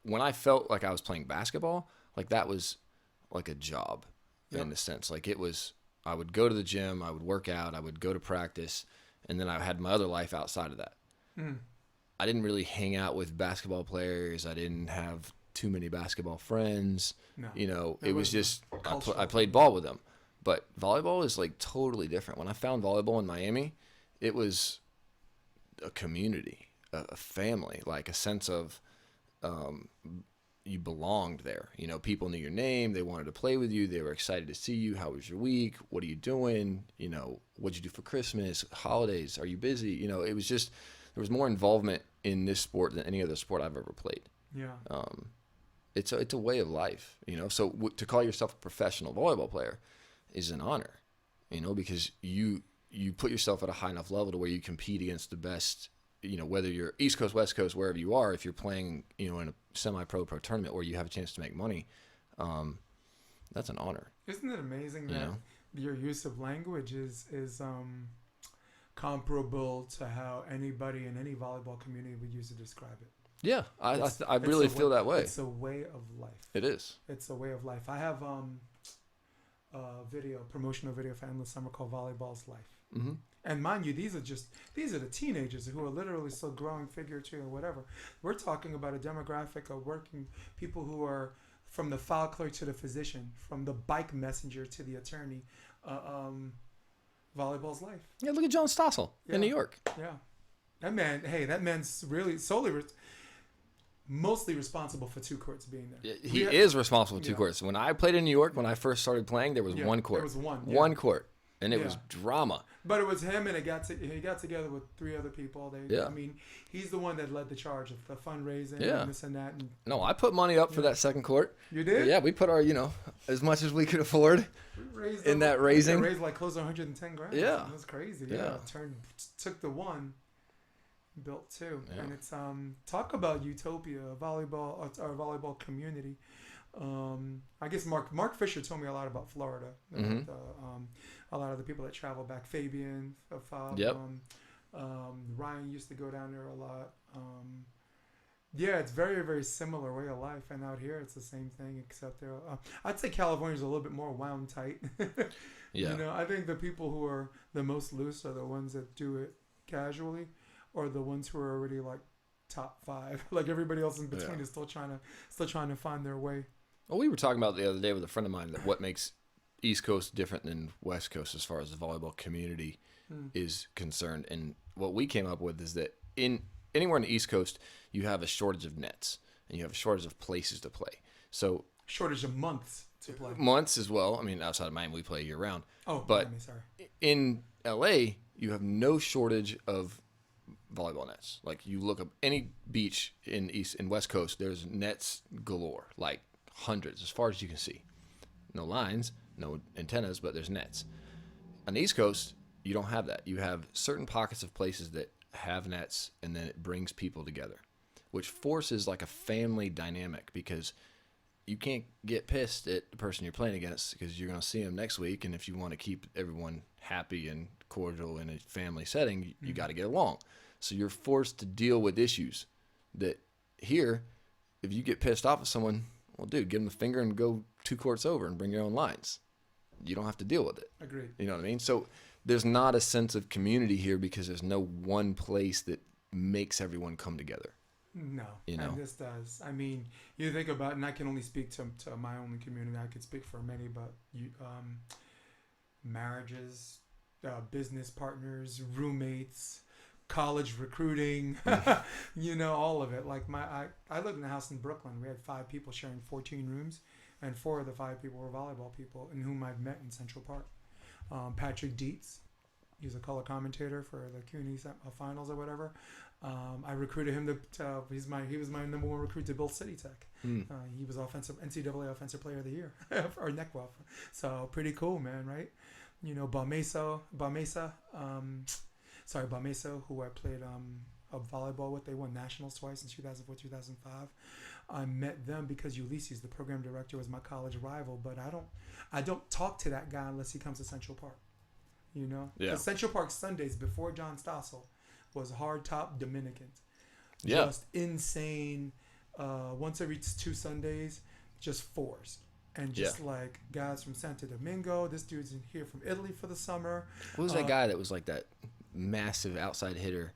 when I felt like I was playing basketball, like that was like a job in a sense. Like it was, I would go to the gym, I would work out, I would go to practice, and then I had my other life outside of that. Mm. I didn't really hang out with basketball players. I didn't have too many basketball friends. No. It was just, I played ball with them. But volleyball is like totally different. When I found volleyball in Miami, it was a community, a family, like a sense of you belonged there. People knew your name. They wanted to play with you. They were excited to see you. How was your week? What are you doing? What'd you do for Christmas? Holidays? Are you busy? It was just, there was more involvement in this sport than any other sport I've ever played. Yeah. It's a way of life, So to call yourself a professional volleyball player is an honor, because you put yourself at a high enough level to where you compete against the best, whether you're East Coast, West Coast, wherever you are. If you're playing, in semi-pro tournament where you have a chance to make money, that's an honor. Isn't it amazing that your use of language is comparable to how anybody in any volleyball community would use to describe it? Yeah, I really feel that way. It's a way of life. It is. It's a way of life. I have a promotional video for Endless Summer called Volleyball's Life. Mm-hmm. And mind you, these are the teenagers who are literally still growing figure two or whatever. We're talking about a demographic of working people who are from the file clerk to the physician, from the bike messenger to the attorney. Volleyball's life. Yeah, look at John Stossel in New York. Yeah. That man's really mostly responsible for 2 courts being there. He is responsible for 2 courts. When I played in New York, when I first started playing, there was 1 court. There was one. One court. And it was drama. But it was him, and he got together with 3 other people. I mean, he's the one that led the charge of the fundraising and this and that. And, no, I put money up for that second court. You did? Yeah, we put our, as much as we could afford in that raising. We raised like close to 110 grand. Yeah. It was crazy. Yeah. Took the 1, built 2. Yeah. And it's, talk about utopia, volleyball community. I guess Mark Fisher told me a lot about Florida. Mm-hmm. A lot of the people that travel back, Fabian, Ryan used to go down there a lot. It's very, very similar way of life, and out here it's the same thing, except there. I'd say California's a little bit more wound tight. I think the people who are the most loose are the ones that do it casually, or the ones who are already like top 5. Like everybody else in between is still trying to find their way. Well, we were talking about the other day with a friend of mine that what makes East Coast different than West Coast as far as the volleyball community is concerned. And what we came up with is that anywhere in the East Coast, you have a shortage of nets and you have a shortage of places to play. So shortage of months to play. Months as well. I mean, outside of Miami, we play year round. Oh, but in LA, you have no shortage of volleyball nets. Like you look up any beach in West Coast, there's nets galore, like hundreds as far as you can see. No lines, no antennas, but there's nets. On the East Coast, you don't have that. You have certain pockets of places that have nets, and then it brings people together, which forces like a family dynamic, because you can't get pissed at the person you're playing against because you're going to see them next week. And if you want to keep everyone happy and cordial in a family setting, you got to get along. So you're forced to deal with issues that here, if you get pissed off at someone, well, dude, give them the finger and go 2 courts over and bring your own lines. You don't have to deal with it. Agreed. You know what I mean? So there's not a sense of community here because there's no one place that makes everyone come together. No, and this does. I mean, you think about, and I can only speak to my own community. I could speak for many, but marriages, business partners, roommates, college recruiting, all of it. Like I lived in a house in Brooklyn. We had 5 people sharing 14 rooms, and 4 of the 5 people were volleyball people, and whom I've met in Central Park. Patrick Dietz, he's a color commentator for the CUNY finals or whatever. I recruited him he was my number 1 recruit to build City Tech. He was NCAA Offensive Player of the Year, or NECWA. So pretty cool, man, right? Balmesa, who I played volleyball with. They won nationals twice in 2004, 2005. I met them because Ulysses, the program director, was my college rival, but I don't talk to that guy unless he comes to Central Park. Because Central Park Sundays before John Stossel was hard top Dominican. Just insane. Once every 2 Sundays, just 4s. And just like guys from Santo Domingo. This dude's in here from Italy for the summer. What was that guy that was like that massive outside hitter?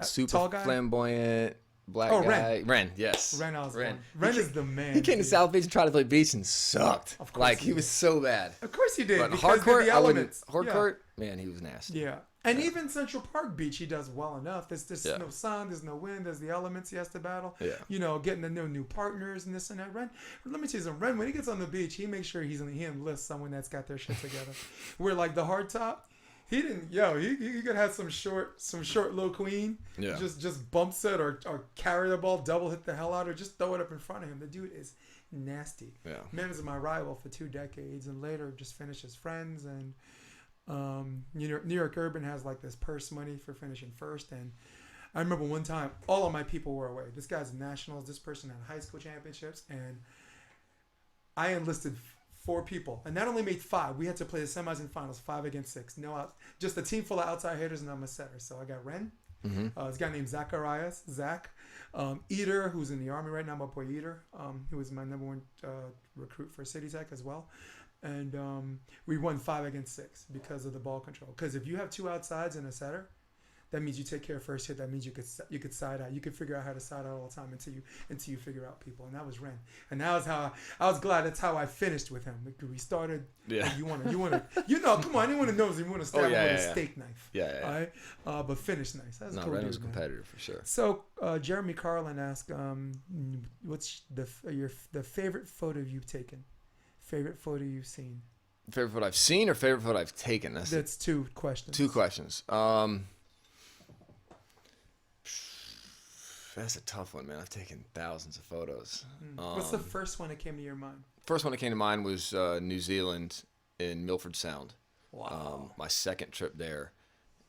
Super tall guy? Flamboyant black guy. Ren, yes. Ren is the man. He came to South Beach and tried to play beach and sucked. Of course like he was so bad. Of course he did. But because hardcourt, the elements. Hardcourt, man, he was nasty. Yeah. And even Central Park Beach, he does well enough. There's no sun, there's no wind, there's the elements he has to battle. Yeah. Getting to know new partners and this and that. Ren, let me tell you something. Ren, when he gets on the beach, he makes sure he enlists someone that's got their shit together. Where like the hard top, he didn't. He could have some short little queen. Yeah. Just bumps it or carry the ball, double hit the hell out, or just throw it up in front of him. The dude is nasty. Yeah. Man was my rival for 2 decades, and later just finished as friends. And New York Urban has like this purse money for finishing first, and I remember one time, all of my people were away. This guy's nationals. This person had high school championships, and I enlisted 4 people, and that only made 5. We had to play the semis and finals, 5 against 6. No out, just a team full of outside hitters, and I'm a setter. So I got Ren, this guy named Zach, Eater, who's in the Army right now, my boy Eater, who was my number 1 recruit for City Tech as well. And we won 5 against 6 because of the ball control. Because if you have 2 outsides and a setter, that means you take care of first hit. That means you could side out. You could figure out how to side out all the time until you figure out people. And that was Ren. And that was how I was glad that's how I finished with him. We started. Yeah. You want come on. Anyone who knows you want to stab him with a steak knife. Yeah. All right. But finish nice. That's cool. Ren was a competitor for sure. So Jeremy Carlin asked, what's the favorite photo you've taken? Favorite photo you've seen? Favorite photo I've seen or favorite photo I've taken? That's 2 questions. 2 questions. That's a tough one, man. I've taken thousands of photos. What's the first one that came to your mind? First one that came to mind was New Zealand in Milford Sound. Wow. My second trip there,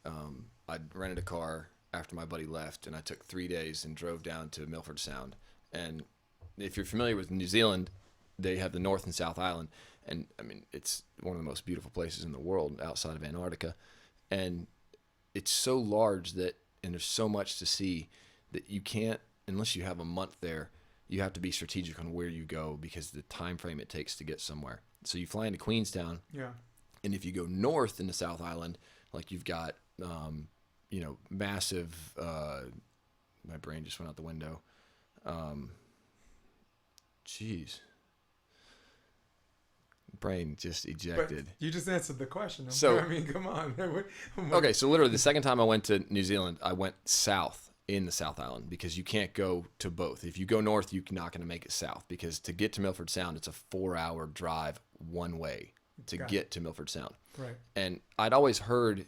I rented a car after my buddy left, and I took 3 days and drove down to Milford Sound. And if you're familiar with New Zealand, they have the North and South Island. And, I mean, it's one of the most beautiful places in the world outside of Antarctica. And it's so large and there's so much to see that you can't, unless you have a month there, you have to be strategic on where you go because the time frame it takes to get somewhere. So you fly into Queenstown. Yeah. And if you go north in the South Island, like you've got, massive, my brain just went out the window. Brain just ejected. But you just answered the question. So, I mean, come on. Okay, so literally the second time I went to New Zealand, I went south in the South Island because you can't go to both. If you go north, you're not going to make it south because to get to Milford Sound, it's a 4-hour drive one way to get to Milford Sound. Right. And I'd always heard,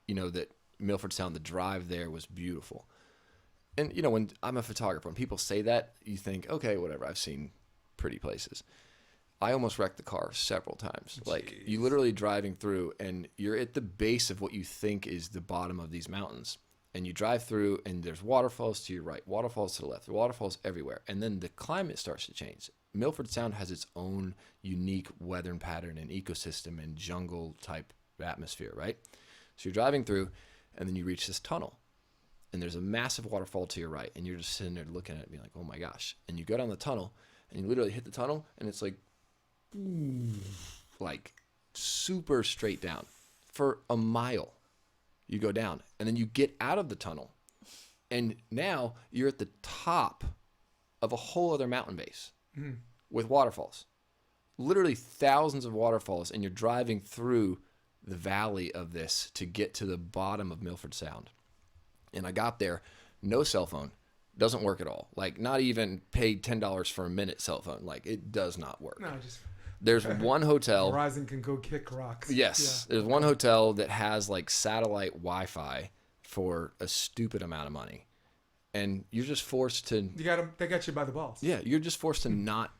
that Milford Sound, the drive there was beautiful. And, when I'm a photographer, when people say that, you think, okay, whatever, I've seen pretty places. I almost wrecked the car several times. Jeez. Like, you literally driving through, and you're at the base of what you think is the bottom of these mountains. And you drive through, and there's waterfalls to your right, waterfalls to the left, waterfalls everywhere. And then the climate starts to change. Milford Sound has its own unique weather pattern and ecosystem and jungle-type atmosphere, right? So you're driving through, and then you reach this tunnel. And there's a massive waterfall to your right, and you're just sitting there looking at it being like, oh, my gosh. And you go down the tunnel, and you literally hit the tunnel, and it's like super straight down for a mile. You go down, and then you get out of the tunnel, and now you're at the top of a whole other mountain base with waterfalls, literally thousands of waterfalls, and you're driving through the valley of this to get to the bottom of Milford Sound. And I got there, no cell phone, doesn't work at all. Like, not even paid $10 for a minute cell phone. Like, it does not work. No, just there's one hotel. Verizon can go kick rocks. Yes, there's one hotel that has like satellite Wi-Fi for a stupid amount of money, and you're just forced to. They got you by the balls. Yeah, you're just forced to not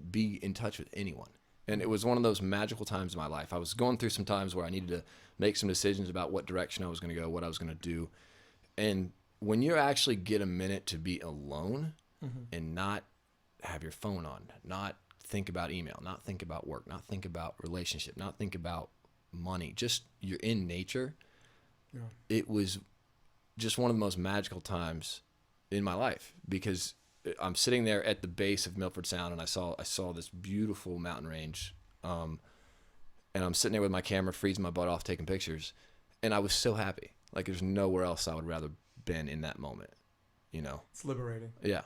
be in touch with anyone. And it was one of those magical times in my life. I was going through some times where I needed to make some decisions about what direction I was going to go, what I was going to do. And when you actually get a minute to be alone and not have your phone on, not think about email, not think about work, not think about relationship, not think about money, just you're in nature. Yeah. It was just one of the most magical times in my life because I'm sitting there at the base of Milford Sound and I saw this beautiful mountain range. And I'm sitting there with my camera, freezing my butt off, taking pictures. And I was so happy. Like, there's nowhere else I would rather been in that moment, It's liberating. Yeah.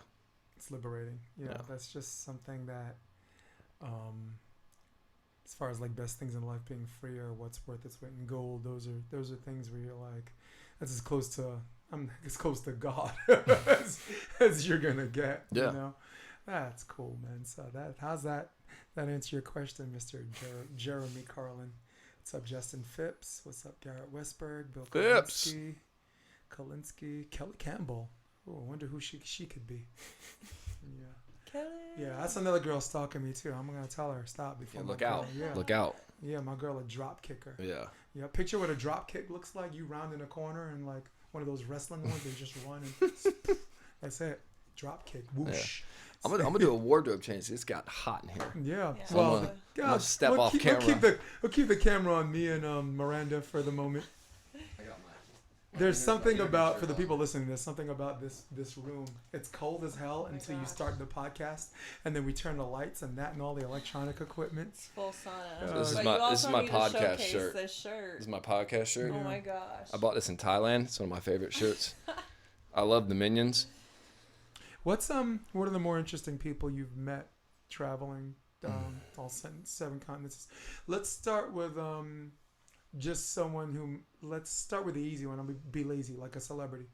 It's liberating. Yeah. That's just something that, as far as like best things in life being free or what's worth its weight in gold, those are things where you're like, that's as close to God as you're gonna get. Yeah. That's cool, man. So how's that answer your question, Mr. Jeremy Carlin? What's up, Justin Phipps? What's up, Garrett Westberg? Bill Kalinsky, Kelly Campbell. Oh, I wonder who she could be. Yeah. Kelly. Yeah, that's another girl stalking me too. I'm gonna tell her stop before. Yeah, look out. Yeah. Look out. Yeah, my girl a drop kicker. Yeah. Yeah, picture what a drop kick looks like. You round in a corner and like one of those wrestling ones. They just run and that's it. Drop kick. Whoosh. Yeah. I'm gonna do a wardrobe change. It's got hot in here. Yeah. Yeah. So Well, I'm gonna step off camera. We'll keep the camera on me and Miranda for the moment. I got There's something about, for the people listening, there's something about this room. It's cold as hell until you start the podcast, and then we turn the lights and that and all the electronic equipment. Full sauna. This is But my- you this is also my need to podcast showcase shirt. This shirt. This is my podcast shirt. Oh my gosh. I bought this in Thailand. It's one of my favorite shirts. I love the Minions. What are the more interesting people you've met traveling all 7 continents? Let's start with just someone who. Let's start with the easy one. I'll be lazy, like a celebrity.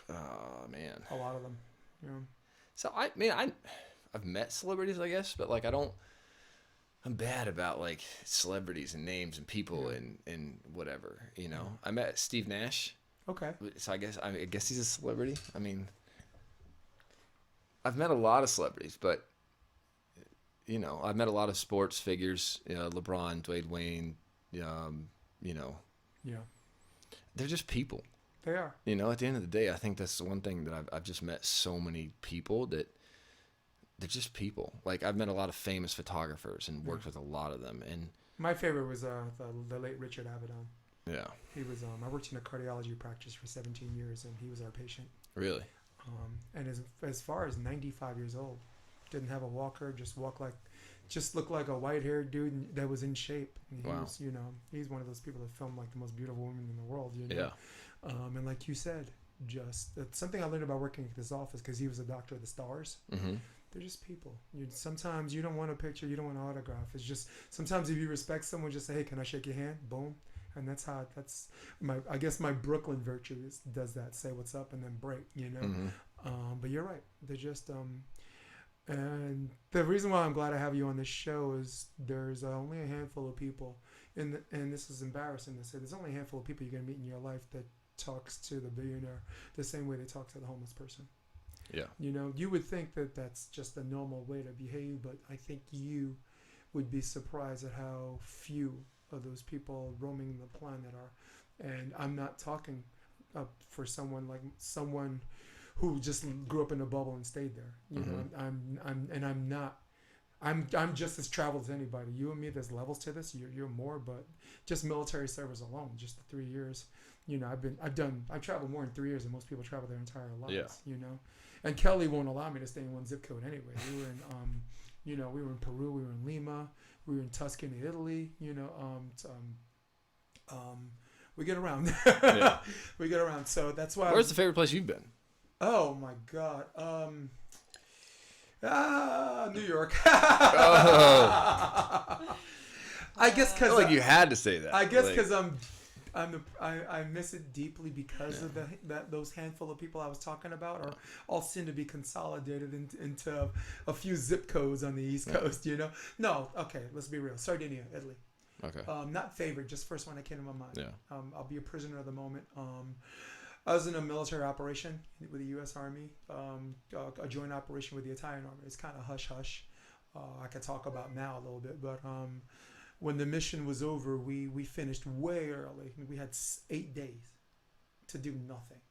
Oh man. A lot of them. Yeah. So I've met celebrities, I guess, but like I'm bad about like celebrities and names and people and whatever, you know. I met Steve Nash. Okay. So I guess he's a celebrity. I mean, I've met a lot of celebrities, but you know, I've met a lot of sports figures. LeBron, Dwayne Wayne. You know. Yeah. They're just people. They are. You know, at the end of the day, I think that's the one thing that I've just met so many people that they're just people. Like I've met a lot of famous photographers and worked with a lot of them. And my favorite was the late Richard Avedon. Yeah. He was. I worked in a cardiology practice for 17 years, and he was our patient. Really. And as far as 95 years old, didn't have a walker, just looked like a white-haired dude that was in shape. And he was, you know, he's one of those people that film like the most beautiful women in the world. You know? Yeah. And like you said, it's something I learned about working at this office because he was a doctor of the stars. Mm-hmm. They're just people. Sometimes you don't want a picture, you don't want an autograph. It's just sometimes if you respect someone, just say, "Hey, can I shake your hand?" Boom. And that's I guess my Brooklyn virtue does that. Say what's up and then break, you know. Mm-hmm. But you're right. They're just and the reason why I'm glad I have you on this show is there's only a handful of people, and this is embarrassing to say, there's only a handful of people you're gonna meet in your life that talks to the billionaire the same way they talk to the homeless person. Yeah. You know, you would think that that's just a normal way to behave, but I think you would be surprised at how few of those people roaming the planet are. And I'm not talking for someone who just grew up in a bubble and stayed there. You know, I'm just as traveled as anybody. You and me, there's levels to this. You're more, but just military service alone, just the 3 years. You know, I've traveled more in 3 years than most people travel their entire lives. Yeah. You know, and Kelly won't allow me to stay in one zip code anyway. We were in, we were in Peru, we were in Lima, we were in Tuscany, Italy. You know, we get around. Yeah. We get around. So that's why. Where's the favorite place you've been? Oh my God. New York. I guess I because feel like you had to say that. I guess Like, because I miss it deeply because of those handful of people I was talking about are all seem to be consolidated into a few zip codes on the East Coast. You know, no, okay, let's be real. Sardinia, Italy. Okay. Not favorite, just first one that came to my mind. Yeah. I'll be a prisoner of the moment. I was in a military operation with the U.S. Army, a joint operation with the Italian Army. It's kind of hush-hush. I could talk about now a little bit, but when the mission was over, we finished way early. We had 8 days to do nothing.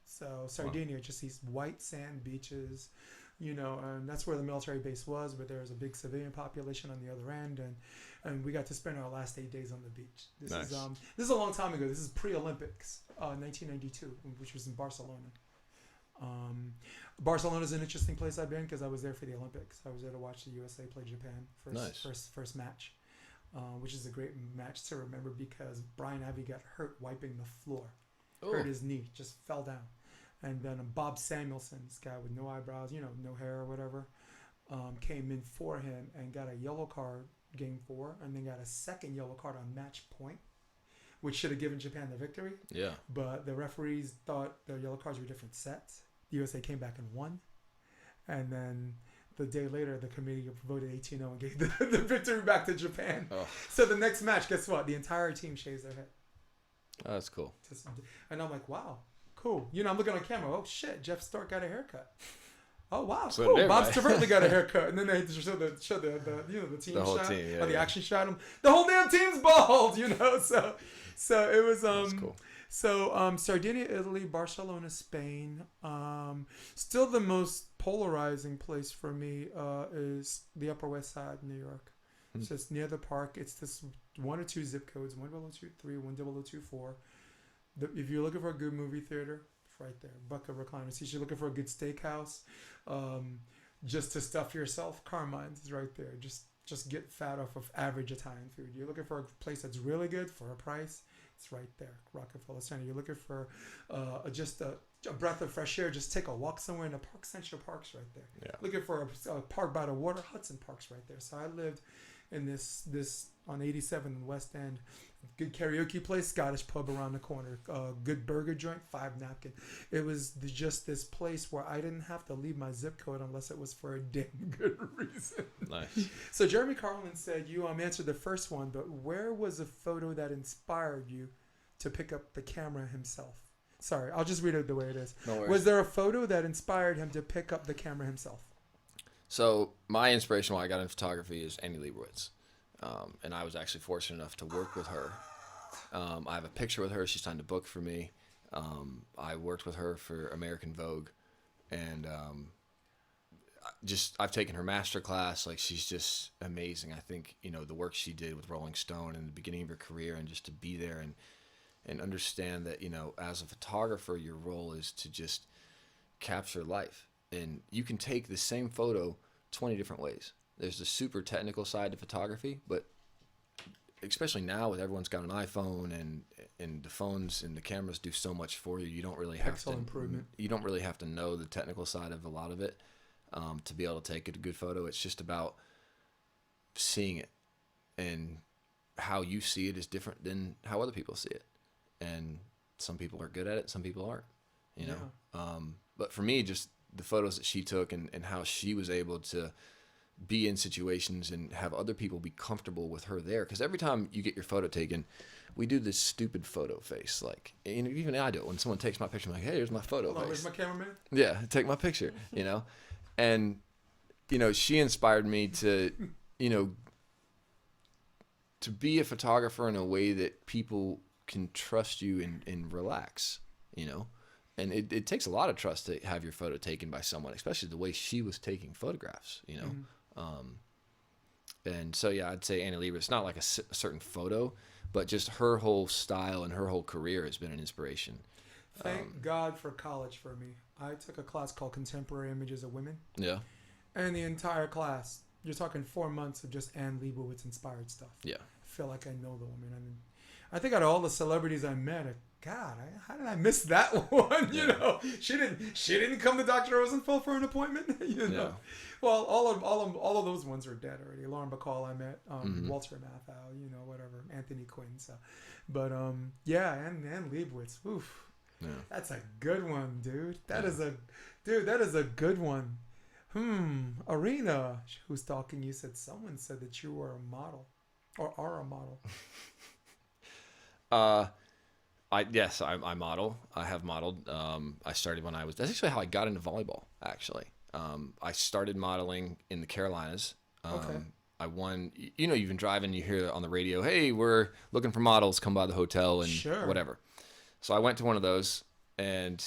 So Sardinia, just these white sand beaches, you know, and that's where the military base was, but there was a big civilian population on the other end, and we got to spend our last 8 days on the beach. This is a long time ago. This is pre-Olympics, 1992, which was in Barcelona. Barcelona is an interesting place I've been because I was there for the Olympics. I was there to watch the USA play Japan first match, which is a great match to remember because Brian Ivey got hurt wiping the floor, hurt his knee, just fell down. And then Bob Samuelson, this guy with no eyebrows, you know, no hair or whatever, came in for him and got a yellow card game 4 and then got a second yellow card on match point, which should have given Japan the victory. Yeah. But the referees thought the yellow cards were different sets. The USA came back and won. And then the day later, the committee voted 18-0 and gave the victory back to Japan. Oh. So the next match, guess what? The entire team shaves their head. Oh, that's cool. And I'm like, wow. Cool. You know, I'm looking on camera. Oh shit, Jeff Stark got a haircut. Oh wow, so cool. Bob Stavertly got a haircut, and then they show the team the whole shot, team, or the action shot. The whole damn team's bald, you know. So it was That's cool. So Sardinia, Italy, Barcelona, Spain. Still the most polarizing place for me is the Upper West Side, New York. It's just near the park. It's this 1 or 2 zip codes: 1023, 1024. If you're looking for a good movie theater, it's right there. Bucket recliners. If you're looking for a good steakhouse, just to stuff yourself, Carmine's is right there. Just get fat off of average Italian food. You're looking for a place that's really good for a price. It's right there, Rockefeller Center. You're looking for just a breath of fresh air. Just take a walk somewhere in the park. Central Park's right there. Yeah. Looking for a park by the water. Hudson Park's right there. So I lived in this on 87 in West End. Good karaoke place, Scottish pub around the corner. Good burger joint, 5 napkin. It was just this place where I didn't have to leave my zip code unless it was for a damn good reason. Nice. So Jeremy Carlin said you answered the first one, but where was a photo that inspired you to pick up the camera himself? Sorry, I'll just read it the way it is. No worries. Was there a photo that inspired him to pick up the camera himself? So my inspiration while I got into photography is Annie Leibovitz. And I was actually fortunate enough to work with her. I have a picture with her. She signed a book for me. I worked with her for American Vogue, and I've taken her master class. Like, she's just amazing. I think, the work she did with Rolling Stone in the beginning of her career, and just to be there and understand that, as a photographer, your role is to just capture life. And you can take the same photo 20 different ways. There's the super technical side to photography, but especially now with everyone's got an iPhone and the phones and the cameras do so much for you. You don't really have Pixel improvement. You don't really have to know the technical side of a lot of it to be able to take a good photo. It's just about seeing it, and how you see it is different than how other people see it. And some people are good at it, some people aren't. You know. But for me, just the photos that she took and how she was able to be in situations and have other people be comfortable with her there. Because every time you get your photo taken, we do this stupid photo face. Like, even I do it. When someone takes my picture, I'm like, hey, here's my photo face. Where's my cameraman? Yeah, take my picture, And, she inspired me to, to be a photographer in a way that people can trust you and relax, And it takes a lot of trust to have your photo taken by someone, especially the way she was taking photographs, Mm-hmm. And so, yeah, I'd say Annie Leibovitz. It's not like a certain photo, but just her whole style and her whole career has been an inspiration. Thank God for college for me. I took a class called Contemporary Images of Women. Yeah. And the entire class, you're talking 4 months of just Anne Leibovitz inspired stuff. Yeah. I feel like I know the woman. I think out of all the celebrities I met, God, how did I miss that one? She didn't come to Dr. Rosenfeld for an appointment. Yeah. Well, all of those ones are dead already. Lauren Bacall I met, Walter Matthau, whatever, Anthony Quinn. So, but yeah, and Leibovitz. Oof, yeah. That's a good one, dude. That is a good one. Arena, who's talking? You said someone said that you were a model, or are a model. I model. I have modeled. I started when that's actually how I got into volleyball, actually. I started modeling in the Carolinas. Okay. I won, you've been driving, you hear on the radio, hey, we're looking for models, come by the hotel and whatever. So I went to one of those, and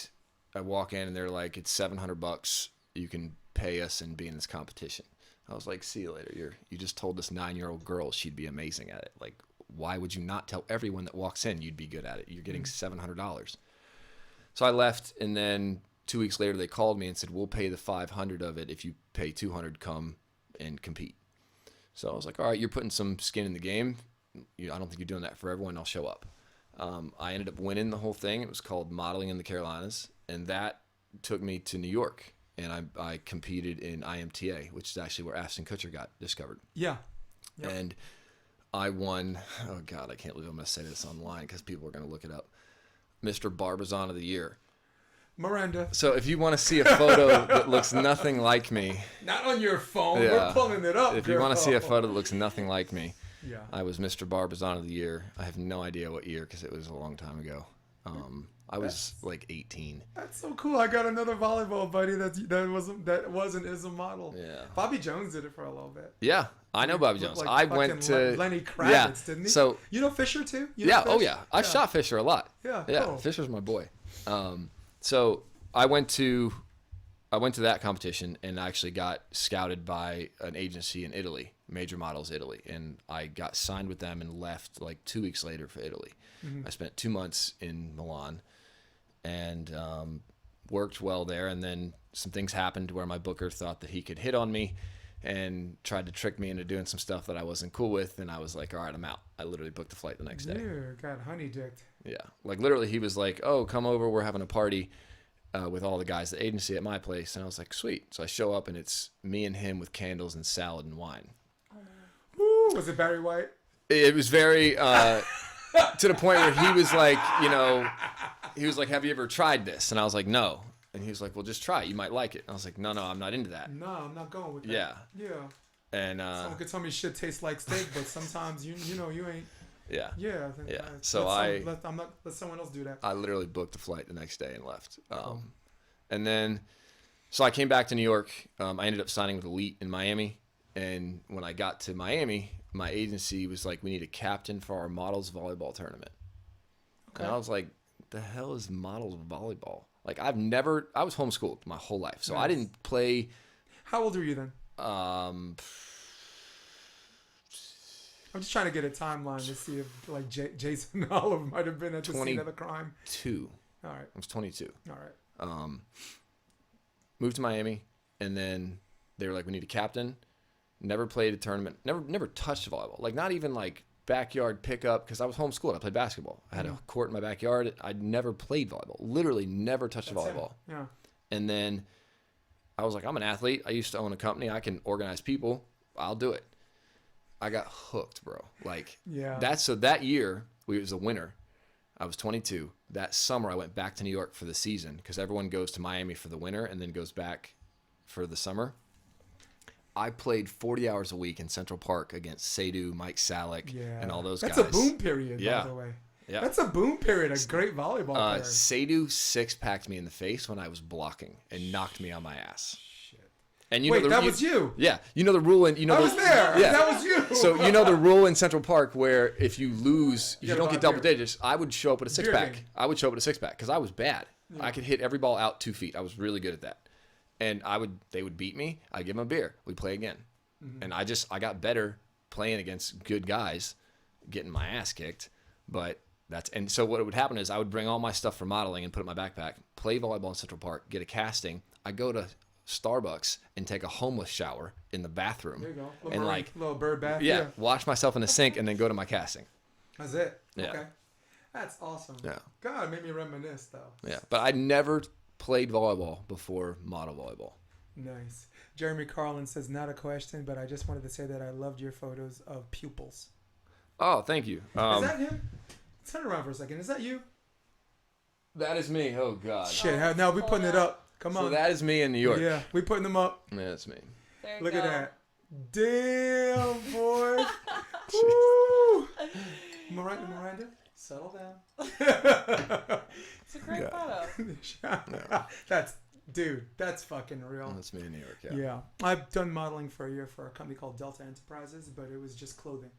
I walk in and they're like, it's $700. You can pay us and be in this competition. I was like, see you later. You just told this 9-year-old girl she'd be amazing at it. Like, why would you not tell everyone that walks in you'd be good at it? You're getting $700. So I left, and then 2 weeks later they called me and said, we'll pay the $500 of it if you pay $200, come and compete. So I was like, all right, you're putting some skin in the game. I don't think you're doing that for everyone. I'll show up. I ended up winning the whole thing. It was called Modeling in the Carolinas, and that took me to New York, and I competed in IMTA, which is actually where Ashton Kutcher got discovered. Yeah. Yep. And I won, oh God, I can't believe I'm going to say this online because people are going to look it up, Mr. Barbizon of the Year. Miranda. So if you want to see a photo that looks nothing like me. Not on your phone. Yeah. We're pulling it up. If you want to see a photo that looks nothing like me. Yeah. I was Mr. Barbizon of the Year. I have no idea what year because it was a long time ago. I was like 18. That's so cool. I got another volleyball buddy is a model. Yeah. Bobby Jones did it for a little bit. Yeah, I know Bobby Jones. I went to Lenny Kravitz, didn't he? So you know Fisher too? Oh yeah. I shot Fisher a lot. Yeah. Cool. Fisher's my boy. So I went to that competition and I actually got scouted by an agency in Italy, Major Models Italy, and I got signed with them and left like 2 weeks later for Italy. Mm-hmm. I spent 2 months in Milan and worked well there, and then some things happened where my booker thought that he could hit on me and tried to trick me into doing some stuff that I wasn't cool with, and I was like, all right, I'm out. I literally booked a flight the next day. You got honey-dicked. Yeah. Like literally he was like, oh, come over, we're having a party with all the guys at the agency at my place, and I was like, sweet. So I show up and it's me and him with candles and salad and wine. Ooh, was it Barry White? It was very to the point where he was like, have you ever tried this? And I was like, no. And he was like, well, just try it. You might like it. And I was like, no, I'm not into that. No, I'm not going with that. Yeah. Yeah. And someone could tell me shit tastes like steak, but sometimes you ain't. Yeah. Yeah. Yeah. So let someone else do that. I literally booked the flight the next day and left. And then, so I came back to New York. I ended up signing with Elite in Miami. And when I got to Miami, my agency was like, we need a captain for our models volleyball tournament. Okay. And I was like, the hell is models volleyball? Like I was homeschooled my whole life. So nice. I didn't play. How old were you then? I'm just trying to get a timeline to see if like Jason Olive might have been at the scene of the crime. 22. All right. I was 22. All right. Moved to Miami, and then they were like, we need a captain. Never played a tournament. Never touched volleyball. Like not even like backyard pickup, because I was homeschooled. I played basketball. I had a court in my backyard. I'd never played volleyball. Literally never touched volleyball. Yeah. And then I was like, I'm an athlete. I used to own a company. I can organize people. I'll do it. I got hooked, bro. Like that year, it was a winter. I was 22. That summer, I went back to New York for the season because everyone goes to Miami for the winter and then goes back for the summer. I played 40 hours a week in Central Park against Seydu, Mike Salick, and all those guys. That's a boom period, by the way. Yeah. That's a boom period, a great volleyball player. Seydu six-packed me in the face when I was blocking and knocked me on my ass. Shit. And that was you? Yeah. You know the rule in... I was there. Yeah. That was you. So you know the rule in Central Park where if you lose, if you don't get double digits, I would show up with a six-pack. I would show up with a six-pack because I was bad. Yeah. I could hit every ball out 2 feet. I was really good at that. And they would beat me. I'd give them a beer. We'd play again. Mm-hmm. And I got better playing against good guys, getting my ass kicked. And so what would happen is I would bring all my stuff for modeling and put it in my backpack, play volleyball in Central Park, get a casting. I go to Starbucks and take a homeless shower in the bathroom. There you go. And little bird bath. Yeah, wash myself in the sink and then go to my casting. That's it. Yeah. Okay. That's awesome. Yeah. God, it made me reminisce though. Yeah, but I never played volleyball before model volleyball. Nice. Jeremy Carlin says, not a question, but I just wanted to say that I loved your photos of pupils. Oh, thank you. Is that him? Turn around for a second. Is that you? That is me. Oh, God. Shit. Now we're putting it up. Come on. So that is me in New York. Yeah, we putting them up. Yeah, that's me. There you Look go. at that. Damn, boy. Woo. Miranda, settle down. It's a great photo. That's fucking real. That's me in New York, Yeah. I've done modeling for a year for a company called Delta Enterprises, but it was just clothing.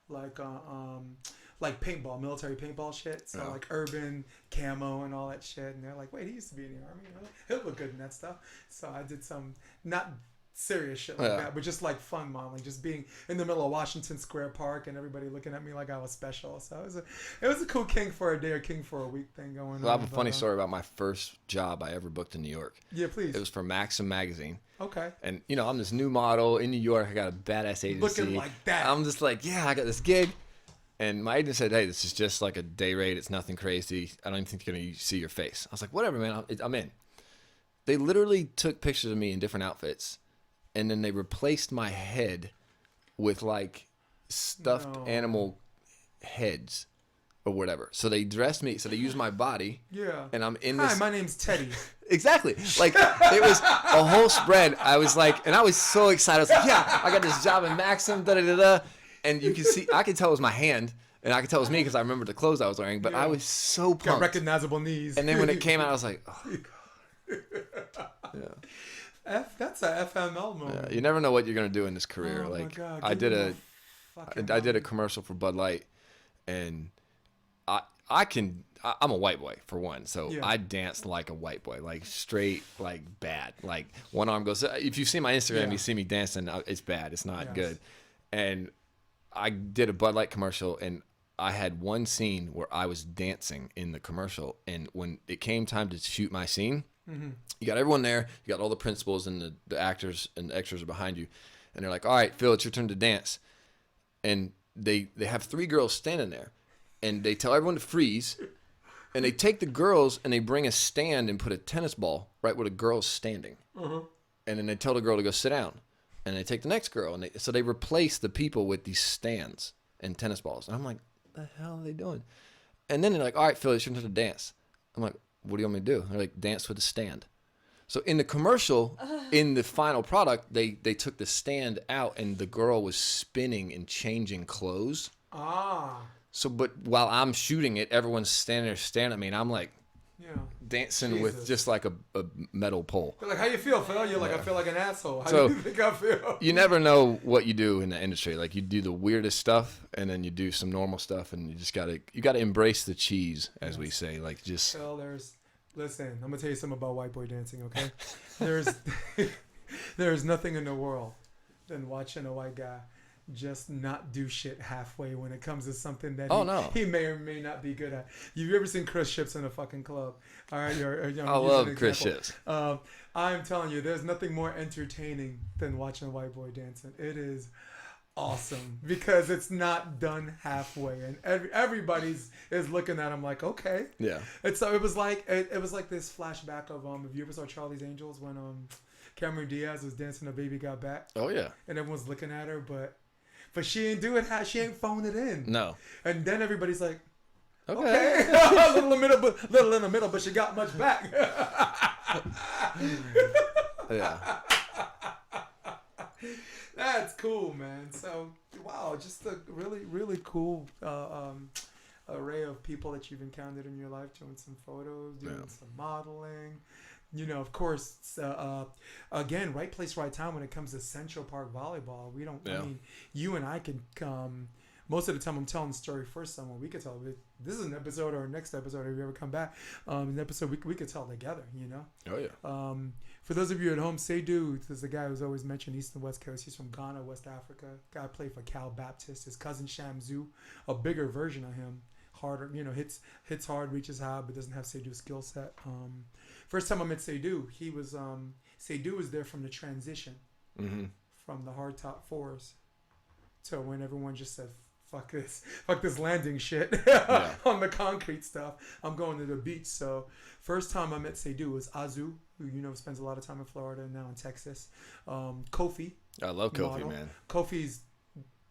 Like paintball, military paintball shit. So like urban camo and all that shit. And they're like, wait, he used to be in the army. He'll look good in that stuff. So I did some not serious shit like that, but just like fun modeling, just being in the middle of Washington Square Park and everybody looking at me like I was special. So it was a cool king for a day or king for a week thing going on. Well, I have a funny story about my first job I ever booked in New York. Yeah, please. It was for Maxim magazine. Okay. And I'm this new model in New York. I got a badass agency. Looking like that. I'm just like, I got this gig. And my agent said, hey, this is just like a day rate. It's nothing crazy. I don't even think you're going to see your face. I was like, whatever, man. I'm in. They literally took pictures of me in different outfits. And then they replaced my head with like stuffed animal heads or whatever. So they dressed me. So they used my body. Yeah. And I'm in this. Hi, my name's Teddy. Exactly. Like it was a whole spread. I was like, and I was so excited. I was like, I got this job in Maxim, da da da da. And you can see, I could tell it was my hand. And I could tell it was me because I remember the clothes I was wearing, but I was so pumped. Got recognizable knees. And then when it came out, I was like, oh. Yeah. That's a FML moment. Yeah, you never know what you're gonna do in this career. Oh like my God, I did a commercial for Bud Light, and I'm a white boy for one, so I danced like a white boy, like straight, like bad. Like one arm goes. If you see my Instagram, you see me dancing. It's bad. It's not good. And I did a Bud Light commercial, and I had one scene where I was dancing in the commercial, and when it came time to shoot my scene, you got everyone there, you got all the principals and the actors and the extras are behind you, and they're like, all right, Phil, it's your turn to dance. And they have 3 girls standing there, and they tell everyone to freeze, and they take the girls and they bring a stand and put a tennis ball right where the girl's standing. And then they tell the girl to go sit down, and they take the next girl, and so they replace the people with these stands and tennis balls. And I'm like, the hell are they doing? And then they're like, all right, Phil, it's your turn to dance. I'm like, what do you want me to do? They're like, dance with a stand. So in the commercial, in the final product, they took the stand out, and the girl was spinning and changing clothes. So, but while I'm shooting it, everyone's standing there staring at me, and I'm like, dancing with just like a metal pole. They're like, how you feel, Phil? You're like, I feel like an asshole. How do you think I feel? You never know what you do in the industry. Like, you do the weirdest stuff, and then you do some normal stuff, and you just gotta embrace the cheese, as we say. Like, just. Phil, listen, I'm gonna tell you something about white boy dancing, okay? There's nothing in the world than watching a white guy just not do shit halfway when it comes to something that he may or may not be good at. You've ever seen Chris Ships in a fucking club? All right, I love Chris Ships. I'm telling you, there's nothing more entertaining than watching a white boy dancing. It is awesome because it's not done halfway, and everybody's is looking at him like, okay, And so it was like this flashback of if you ever saw Charlie's Angels when Cameron Diaz was dancing, a baby got back. Oh yeah, and everyone's looking at her, but she ain't do it. She ain't phone it in. No. And then everybody's like, okay. a little in the middle, but she got much back. Yeah. That's cool, man. So, wow, just a really, really cool array of people that you've encountered in your life, doing some photos, doing some modeling. You know, of course, again, right place, right time when it comes to Central Park volleyball. We don't, I mean, you and I can come, most of the time I'm telling the story first someone. We could tell, this is an episode or next episode, if you ever come back, an episode we could tell together, you know? Oh, yeah. For those of you at home, Seydou is the guy who's always mentioned East and West Coast. He's from Ghana, West Africa. Guy played for Cal Baptist. His cousin Shamzu, a bigger version of him. Harder, you know, hits hard, reaches high, but doesn't have Seydou's skill set. First time I met Seydou, Seydou was there from the transition from the hard top 4s to when everyone just said, fuck this landing shit on the concrete stuff. I'm going to the beach. So first time I met Seydou was Azu, who, you know, spends a lot of time in Florida and now in Texas. Kofi. I love Kofi, model. man.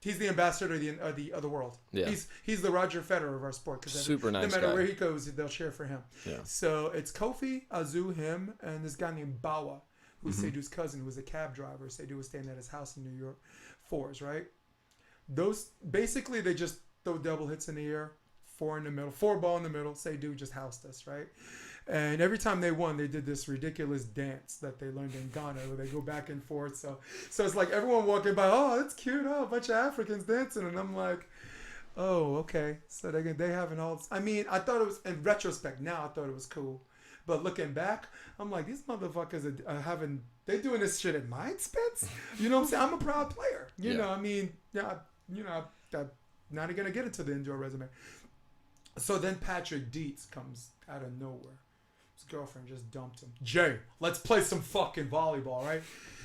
He's the ambassador of the world. Yeah. He's the Roger Federer of our sport. Super nice guy. No matter guy. where he goes, they'll cheer for him. Yeah. So it's Kofi, Azu, him, and this guy named Bawa, who's Seydou's cousin, who was a cab driver. Seydou was staying at his house in New York. 4s, right? Those, basically, they just throw double hits in the air, 4 in the middle, 4 ball in the middle. Seydou just housed us, right? And every time they won, they did this ridiculous dance that they learned in Ghana where they go back and forth. So it's like everyone walking by, oh, that's cute. Oh, a bunch of Africans dancing. And I'm like, oh, okay. So they having all this. I mean, I thought it was, in retrospect, now I thought it was cool. But looking back, I'm like, these motherfuckers are they're doing this shit at my expense? You know what I'm saying? I'm a proud player. You know, I mean, I'm not going to get into the indoor resume. So then Patrick Dietz comes out of nowhere. His girlfriend just dumped him. Jay, let's play some fucking volleyball, right?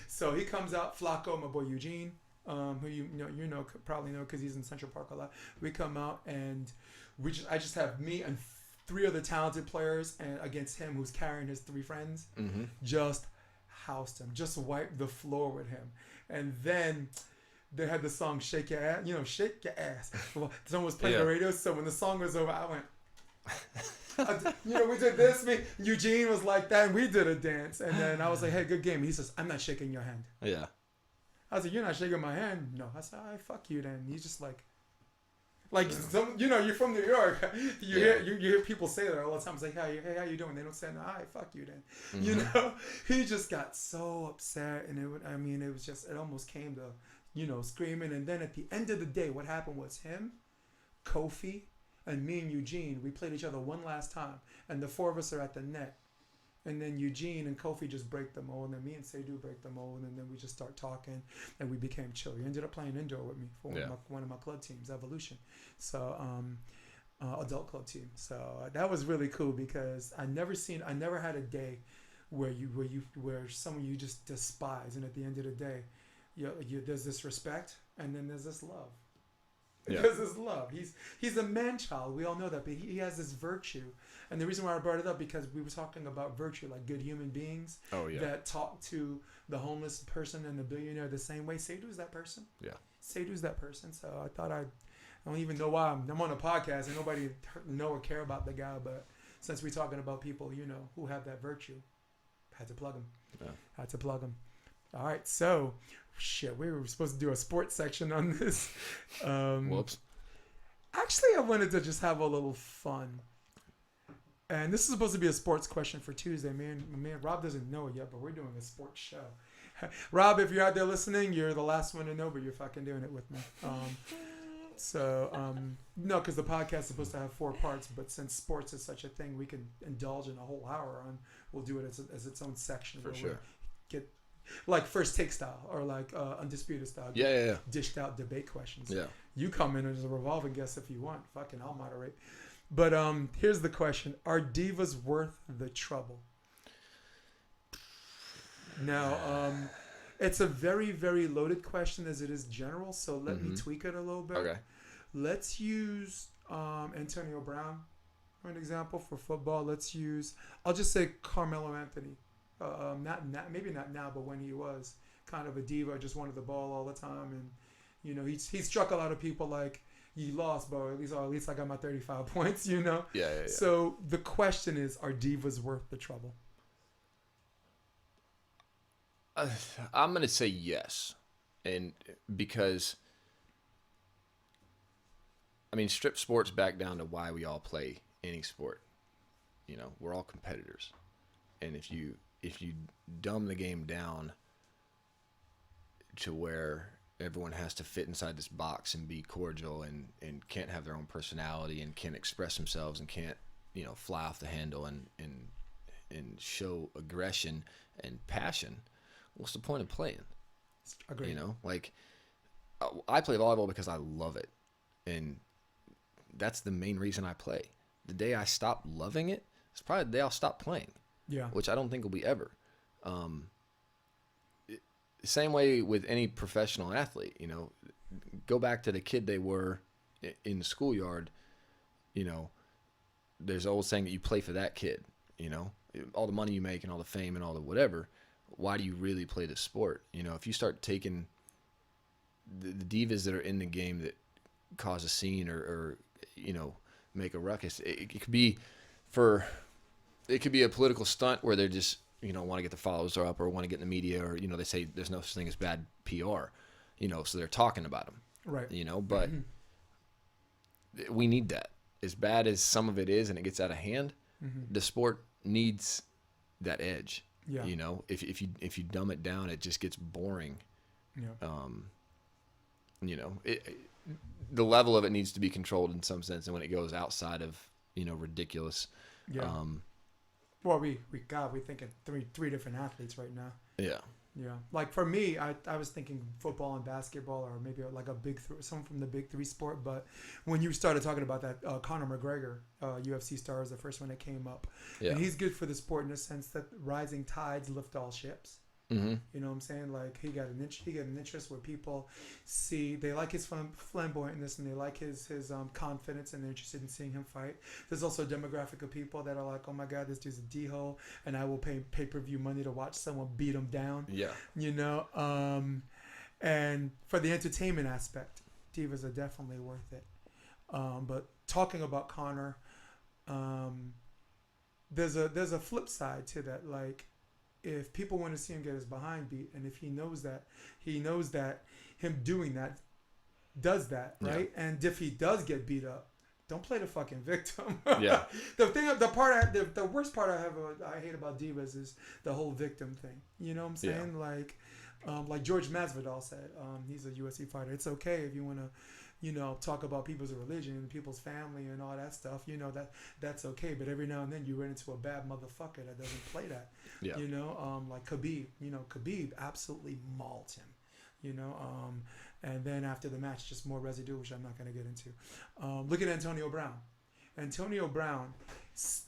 So he comes out, Flacco, my boy Eugene, who you probably know because he's in Central Park a lot. We come out and I just have me and 3 other talented players and against him who's carrying his 3 friends. Just housed him, just wiped the floor with him. And then they had the song Shake Your Ass, Shake Your Ass. Someone was playing the radio, so when the song was over, I went, we did this. Eugene was like that, and we did a dance. And then I was like, hey, good game. He says, I'm not shaking your hand. Yeah. I said, you're not shaking my hand? No. I said, all right, fuck you then. He's just like, Like you're from New York. You hear people say that all the time. It's like, hey, how you doing? They don't say, no, all right, fuck you then. Mm-hmm. He just got so upset, and it almost came to, screaming. And then at the end of the day, what happened was him, Kofi, and me and Eugene. We played each other one last time, and the four of us are at the net. And then Eugene and Kofi just break the mold, and then me and Seydou break the mold, and then we just start talking, and we became chill. He ended up playing indoor with me for one of my club teams, Evolution, so adult club team. So that was really cool because I never had a day where someone you just despise, and at the end of the day, there's this respect, and then there's this love. Because his love. He's a man-child. We all know that, but he has this virtue. And the reason why I brought it up because we were talking about virtue, like good human beings that talk to the homeless person and the billionaire the same way. Seydou's that person. Yeah. Seydou's that person. So I thought I don't even know why I'm on a podcast and nobody know or care about the guy, but since we're talking about people, who have that virtue, had to plug him. Yeah. Had to plug him. All right, so we were supposed to do a sports section on this. Whoops. Actually, I wanted to just have a little fun. And this is supposed to be a sports question for Tuesday. Man, Rob doesn't know it yet, but we're doing a sports show. Rob, if you're out there listening, you're the last one to know, but you're fucking doing it with me. No, because the podcast is supposed to have 4 parts, but since sports is such a thing we can indulge in a whole hour on, we'll do it as its own section. For sure. Get like first take style or like undisputed style. Yeah. Dished out debate questions. Yeah. You come in as a revolving guest if you want. Fucking, I'll moderate. But here's the question: are divas worth the trouble? Now, it's a very, very loaded question as it is general. So let me tweak it a little bit. Okay. Let's use Antonio Brown for an example for football. I'll just say Carmelo Anthony. Maybe not now, but when he was kind of a diva, just wanted the ball all the time, and he struck a lot of people like you lost, but at least I got my 35 points. Yeah. So the question is, are divas worth the trouble? I'm gonna say yes, and because strip sports back down to why we all play any sport. We're all competitors, and if you dumb the game down to where everyone has to fit inside this box and be cordial and can't have their own personality and can't express themselves and can't, fly off the handle and show aggression and passion, what's the point of playing? Agreed. I play volleyball because I love it. And that's the main reason I play. The day I stop loving it, it's probably the day I'll stop playing. Yeah. Which I don't think will be ever. Same way with any professional athlete, go back to the kid they were in the schoolyard, there's an old saying that you play for that kid, all the money you make and all the fame and all the whatever. Why do you really play the sport? If you start taking the divas that are in the game that cause a scene or make a ruckus, it could be a political stunt where they're just, want to get the followers up or want to get in the media or, they say there's no such thing as bad PR, so they're talking about them. Right. But we need that. As bad as some of it is and it gets out of hand, the sport needs that edge. Yeah. If you dumb it down, it just gets boring. Yeah. The level of it needs to be controlled in some sense, and when it goes outside of, ridiculous. Yeah. Well, we thinking three different athletes right now. Yeah. Yeah. Like for me, I was thinking football and basketball, or maybe like someone from the big 3 sport. But when you started talking about that, Conor McGregor, UFC star, is the first one that came up. Yeah. And he's good for the sport in the sense that rising tides lift all ships. Mm-hmm. You know what I'm saying? Like he got an interest where people they like his flamboyantness and they like his confidence and they're interested in seeing him fight. There's also a demographic of people that are like, oh my God, this dude's a D-hole, and I will pay pay-per-view money to watch someone beat him down. Yeah. And for the entertainment aspect, divas are definitely worth it. But talking about Conor, there's a flip side to that. Like, if people want to see him get his behind beat, and if he knows that him doing that does that, right? Yeah. And if he does get beat up, don't play the fucking victim. Yeah. The worst part I hate about divas is the whole victim thing. You know what I'm saying? Yeah. Like George Masvidal said, he's a UFC fighter. It's okay if you want to, talk about people's religion and people's family and all that stuff. That's okay. But every now and then you run into a bad motherfucker that doesn't play that. Yeah. Like Khabib. Khabib absolutely mauled him. And then after the match, just more residue, which I'm not going to get into. Look at Antonio Brown. Antonio Brown,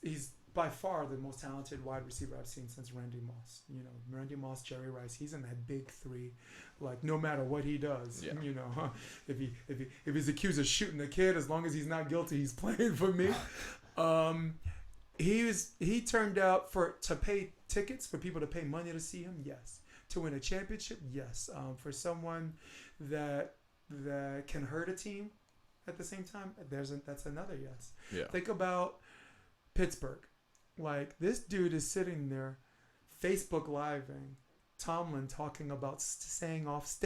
he's by far the most talented wide receiver I've seen since Randy Moss. Randy Moss, Jerry Rice, he's in that big three. Like, no matter what he does, if he's accused of shooting a kid, as long as he's not guilty, he's playing for me. He turned out to pay tickets, for people to pay money to see him, yes. To win a championship, yes. For someone that can hurt a team at the same time, that's another yes. Yeah. Think about Pittsburgh. Like, this dude is sitting there, Facebook Living Tomlin talking about staying off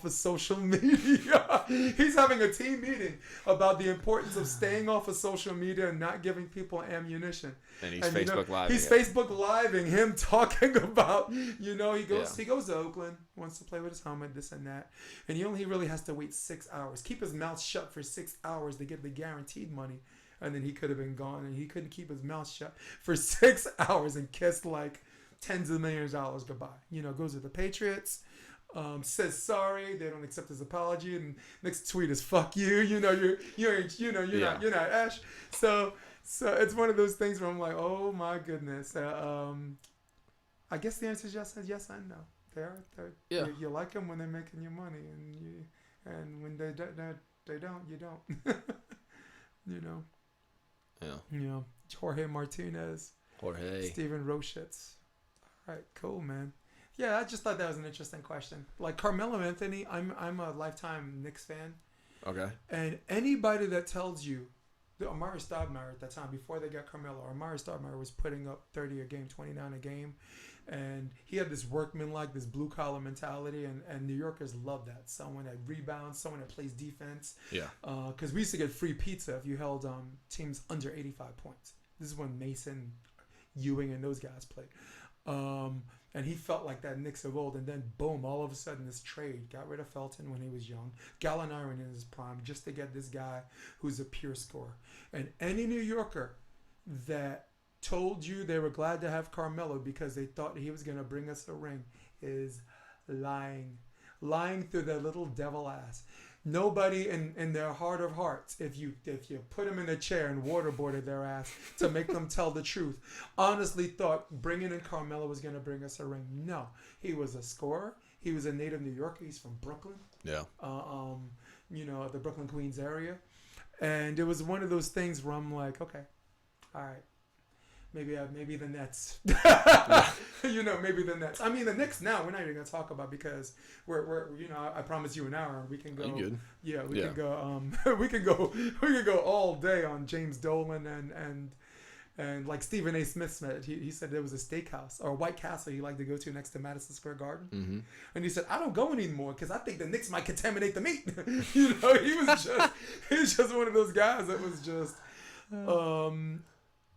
of social media. He's having a team meeting about the importance of staying off of social media and not giving people ammunition. And he's Facebook Live. He's Facebook Living him talking about, he goes to Oakland, wants to play with his helmet, this and that. And he only really has to wait 6 hours. Keep his mouth shut for 6 hours to get the guaranteed money. And then he could have been gone, and he couldn't keep his mouth shut for 6 hours and kissed like tens of millions of dollars goodbye. Goes to the Patriots, says sorry, they don't accept his apology, and next tweet is "fuck you." You're not Ash. So it's one of those things where I'm like, oh my goodness. I guess the answer is yes and no. You like them when they're making you money, and when they don't, you don't. Yeah. Jorge Martinez. Steven Roschitz. All right, cool, man. Yeah, I just thought that was an interesting question. Like Carmelo Anthony, I'm a lifetime Knicks fan. Okay. And anybody that tells you, Amari Stoudemire at that time, before they got Carmelo, Amari Stoudemire was putting up 30 a game, 29 a game. And he had this workman-like, this blue-collar mentality, and New Yorkers love that. Someone that rebounds, someone that plays defense. Yeah. Because we used to get free pizza if you held teams under 85 points. This is when Mason, Ewing, and those guys played. And he felt like that Knicks of old. And then, boom, all of a sudden, this trade. Got rid of Felton when he was young. Gallinari in his prime, just to get this guy who's a pure scorer. And any New Yorker that told you they were glad to have Carmelo because they thought he was going to bring us a ring is lying through their little devil ass. Nobody in their heart of hearts, if you put them in a chair and waterboarded their ass to make them tell the truth, honestly thought bringing in Carmelo was going to bring us a ring. No, he was a scorer. He was a native New Yorker. He's from Brooklyn. Yeah. The Brooklyn Queens area, and it was one of those things where I'm like, okay, all right. Maybe the Nets. Maybe the Nets. I mean, the Knicks now we're not even gonna talk about because we're I promised you an hour and we can go. You good? Yeah, we can go. We can go all day on James Dolan and like Stephen A. Smith said. He said there was a steakhouse or a White Castle he liked to go to next to Madison Square Garden. Mm-hmm. And he said, I don't go anymore because I think the Knicks might contaminate the meat. He was just one of those guys that was just.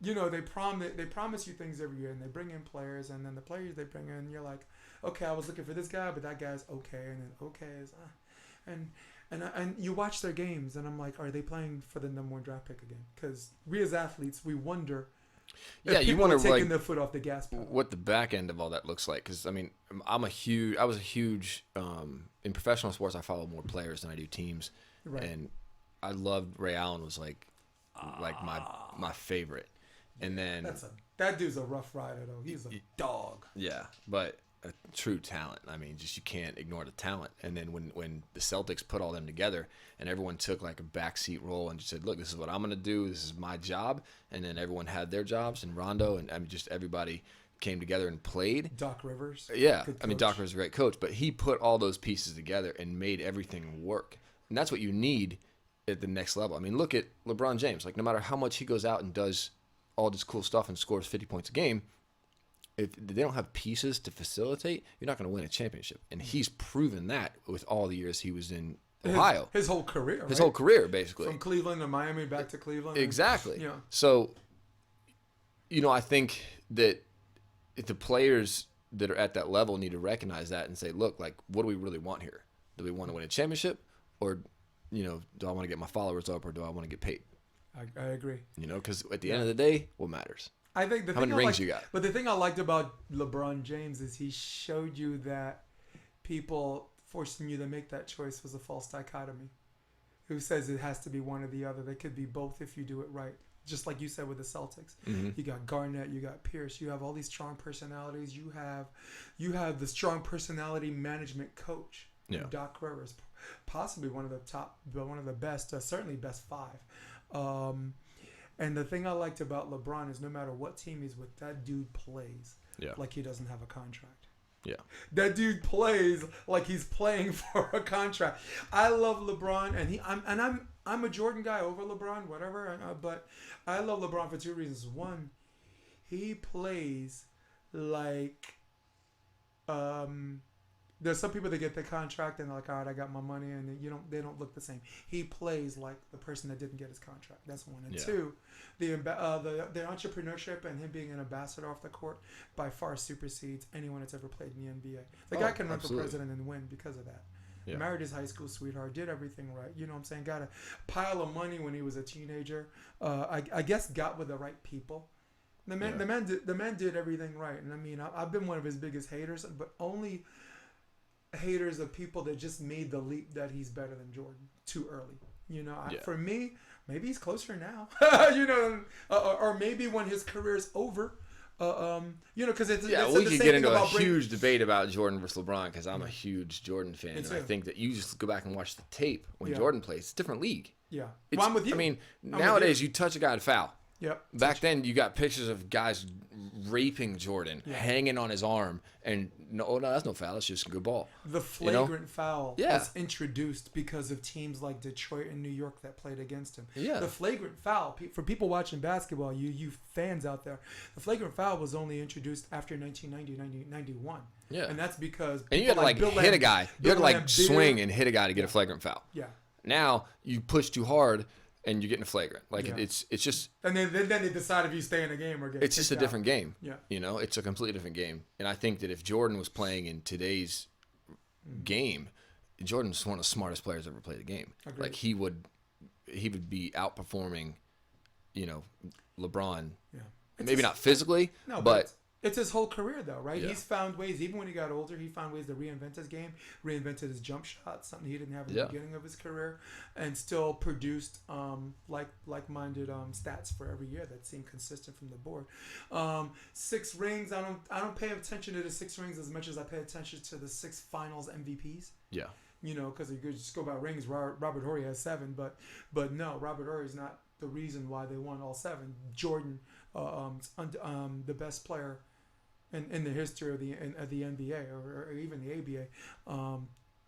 They promise you things every year, and they bring in players, and then the players they bring in, you're like, okay, I was looking for this guy, but that guy's okay, and then okay is, and you watch their games, and I'm like, are they playing for the number one draft pick again? Because we as athletes, we wonder. If you wonder taking their foot off the gas pedal. What the back end of all that looks like. Because I mean, I was a huge in professional sports. I follow more players than I do teams, right. And I loved Ray Allen was like my favorite. And then that dude's a rough rider though. He's a dog. Yeah, but a true talent. I mean, just you can't ignore the talent. And then when the Celtics put all them together and everyone took like a backseat role and just said, look, this is what I'm gonna do. This is my job. And then everyone had their jobs. And Rondo and just everybody came together and played. Doc Rivers. Yeah, I mean Doc Rivers is a great coach, but he put all those pieces together and made everything work. And that's what you need at the next level. I mean, look at LeBron James. Like no matter how much he goes out and does all this cool stuff and scores 50 points a game, if they don't have pieces to facilitate, you're not going to win a championship. And he's proven that with all the years he was in Ohio. His whole career. His right? whole career, basically. From Cleveland to Miami, back to Cleveland. Exactly. Yeah. So, I think that if the players that are at that level need to recognize that and say, look, like, what do we really want here? Do we want to win a championship, or, do I want to get my followers up, or do I want to get paid? I agree. Because at the end of the day, what matters? I think how many rings you got. But the thing I liked about LeBron James is he showed you that people forcing you to make that choice was a false dichotomy. Who says it has to be one or the other? They could be both if you do it right. Just like you said with the Celtics, you got Garnett, you got Pierce, you have all these strong personalities. You have the strong personality management coach, Doc Rivers, possibly one of the best, certainly best five. And the thing I liked about LeBron is no matter what team he's with, that dude plays like he doesn't have a contract. Yeah, that dude plays like he's playing for a contract. I love LeBron, and I'm a Jordan guy over LeBron, whatever. But I love LeBron for two reasons. One, he plays like there's some people that get the contract and they're like, all right, I got my money, and they don't look the same. He plays like the person that didn't get his contract. That's one. And two, the entrepreneurship and him being an ambassador off the court by far supersedes anyone that's ever played in the NBA. The guy can run for president and win because of that. Yeah. Married his high school sweetheart, did everything right. You know what I'm saying? Got a pile of money when he was a teenager. I guess got with the right people. The man did everything right. And I mean, I've been one of his biggest haters, but only haters of people that just made the leap that he's better than Jordan too early. For me, maybe he's closer now. Or maybe when his career's over. Because it's we could get into a huge debate about Jordan versus LeBron, because I'm a huge Jordan fan, and I think that you just go back and watch the tape when Jordan plays. It's a different league. Yeah, well, I'm with you. I mean, nowadays you touch a guy and foul. Yep. Back then, you got pictures of guys raping Jordan, hanging on his arm, and no, that's no foul. It's just a good ball. The flagrant foul was introduced because of teams like Detroit and New York that played against him. Yeah. The flagrant foul, for people watching basketball, you fans out there, the flagrant foul was only introduced after 1990, 91. Yeah. And that's because you had to hit a guy. You had to swing and hit a guy to get a flagrant foul. Yeah. Now you push too hard and you're getting a flagrant. It's just. And then they decide if you stay in the game or get. It's just a different game. Yeah. It's a completely different game. And I think that if Jordan was playing in today's game, Jordan's one of the smartest players ever played the game. Agreed. Like he would be outperforming, LeBron. Yeah. Maybe not physically, but it's his whole career, though, right? Yeah. He's found ways, even when he got older, he found ways to reinvent his game, reinvented his jump shot, something he didn't have in the beginning of his career, and still produced like-minded stats for every year that seemed consistent from the board. 6 rings, I don't pay attention to the 6 rings as much as I pay attention to the 6 finals MVPs. Yeah. Because you could just go by rings. Robert Horry has 7, but no, Robert Horry is not the reason why they won all 7. Jordan, the best player in the history of the NBA or even the ABA,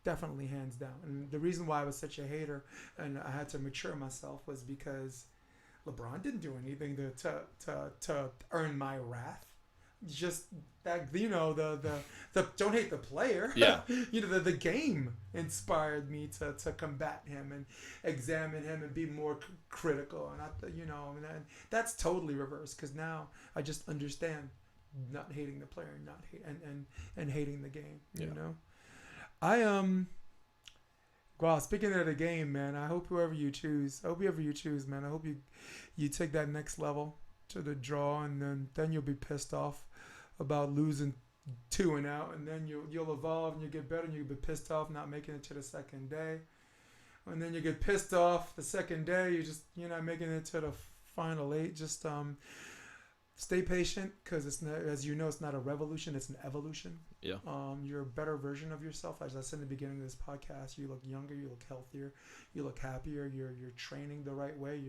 definitely hands down. And the reason why I was such a hater and I had to mature myself was because LeBron didn't do anything to earn my wrath. Just that, the don't hate the player. Yeah. The game inspired me to combat him and examine him and be more critical. And that's totally reversed, because now I just understand not hating the player and hating the game. Well, speaking of the game, man, I hope whoever you choose, man, I hope you take that next level to the draw, and then you'll be pissed off about losing 2 and out, and then you'll evolve and you'll get better, and you'll be pissed off not making it to the second day, and then you get pissed off the second day, you're not making it to the final 8. Just stay patient, because it's not, as you know, it's not a revolution, it's an evolution. Yeah. You're a better version of yourself. As I said in the beginning of this podcast, you look younger, you look healthier, you look happier, you're training the right way.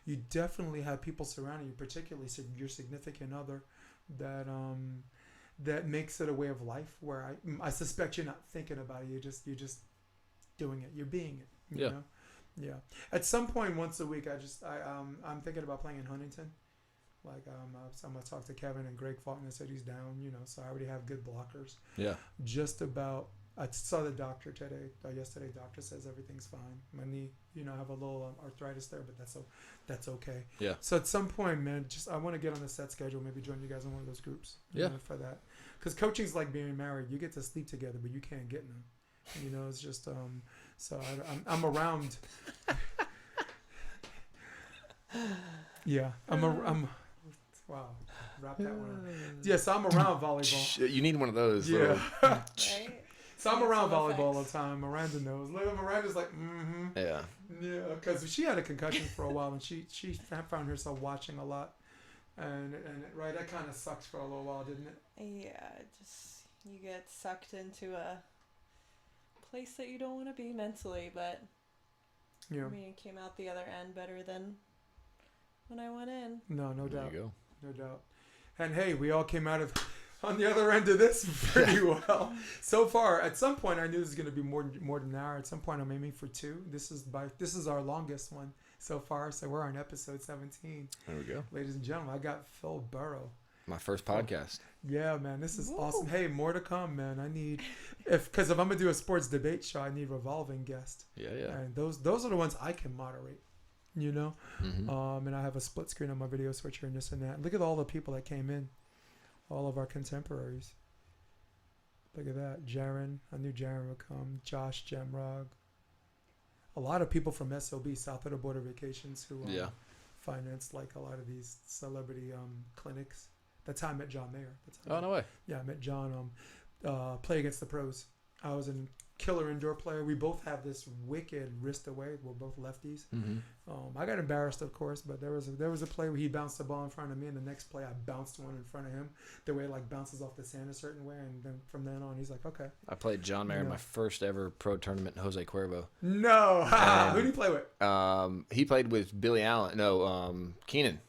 You definitely have people surrounding you, particularly your significant other, that makes it a way of life, where I suspect you're not thinking about it, you're just doing it, you're being it. You know? Yeah. At some point once a week, I'm thinking about playing in Huntington. I'm gonna talk to Kevin, and Greg Faulkner said he's down, so I already have good blockers. Yeah. Just about I saw the doctor today. Yesterday, doctor says everything's fine. My knee, you know, I have a little arthritis there, but that's okay. Yeah. So at some point, man, I want to get on the set schedule. Maybe join you guys in one of those groups. Yeah. For that, because coaching's like being married. You get to sleep together, but you can't get none. You know, it's just So I'm around. Yeah, I'm. Wow, wrap that one up. Yeah, so I'm around volleyball. You need one of those. Yeah. Right? So I'm around volleyball all the time. Miranda knows. Miranda's like, mm-hmm. Yeah. Yeah, because she had a concussion for a while, and she found herself watching a lot, and right, that kind of sucked for a little while, didn't it? Yeah, just you get sucked into a place that you don't want to be mentally, but Yeah. I mean, it came out the other end better than when I went in. No There doubt. you go. No doubt. And hey, we all came out of on the other end of this pretty well. So far, at some point, I knew this was going to be more than an hour. At some point, I'm aiming for 2. This is our longest one so far. So we're on episode 17. There we go. Ladies and gentlemen, I got Phil Burrow. My first podcast. Yeah, man, this is Woo. awesome. Hey, more to come, man. I need because if I'm gonna do a sports debate show, I need revolving guests. Yeah. And those are the ones I can moderate. You know, Mm-hmm. and I have a split screen on my video switcher and this and that. Look at all the people that came in, all of our contemporaries. Look at that, Jaron. I knew Jaron would come. Josh Jamrog. A lot of people from SOB, South of the Border Vacations, who financed like a lot of these celebrity clinics. That's how I met John Mayer. Oh, no way. Yeah, I met John. Play against the pros. I was a killer indoor player. We both have this wicked wrist away. We're both lefties. Mm-hmm. I got embarrassed, of course, but there was a play where he bounced the ball in front of me, and the next play I bounced one in front of him. The way it like bounces off the sand a certain way, and then from then on, he's like, okay. I played John Mayer in my first ever pro tournament in Jose Cuervo. No, who do you play with? He played with Billy Allen. No, Keenan.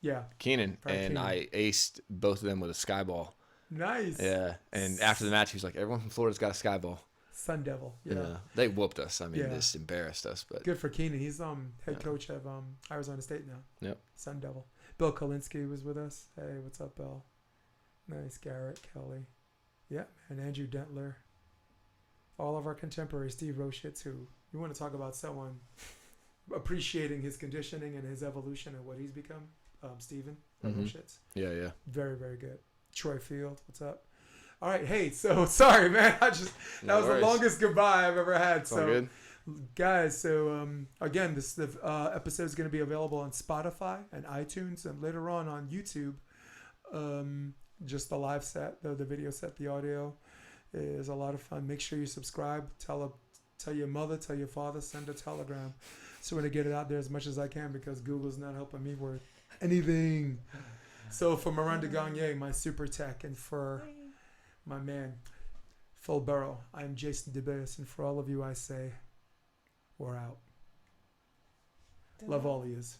Yeah, Keenan, Right, and Keenan. I aced both of them with a sky ball. nice. Yeah, and after the match, he was like, "Everyone from Florida's got a sky ball." Sun Devil. Yeah. They whooped us. I mean, Yeah. just embarrassed us. But Good for Keenan. He's head coach of Arizona State now. Yep. Sun Devil. Bill Kolinsky was with us. Hey, what's up, Bill? Nice. Garrett Kelly. Yeah, and Andrew Dentler. All of our contemporaries. Steve Roshitz, who you want to talk about someone appreciating his conditioning and his evolution and what he's become. Steven Roshitz. yeah. Very, very good. Troy Field, what's up? All right, hey, so sorry, man. That was the longest goodbye I've ever had. It's all good. Guys, so again, this episode is going to be available on Spotify and iTunes, and later on YouTube. Just the live set, the video set, the audio is a lot of fun. Make sure you subscribe. Tell your mother, tell your father, send a telegram. So I'm going to get it out there as much as I can because Google's not helping me worth anything. So for Miranda Gagne, my super tech, and for my man, Phil Burrow, I'm Jason DeBeas, and for all of you, I say, we're out. Love all of yous.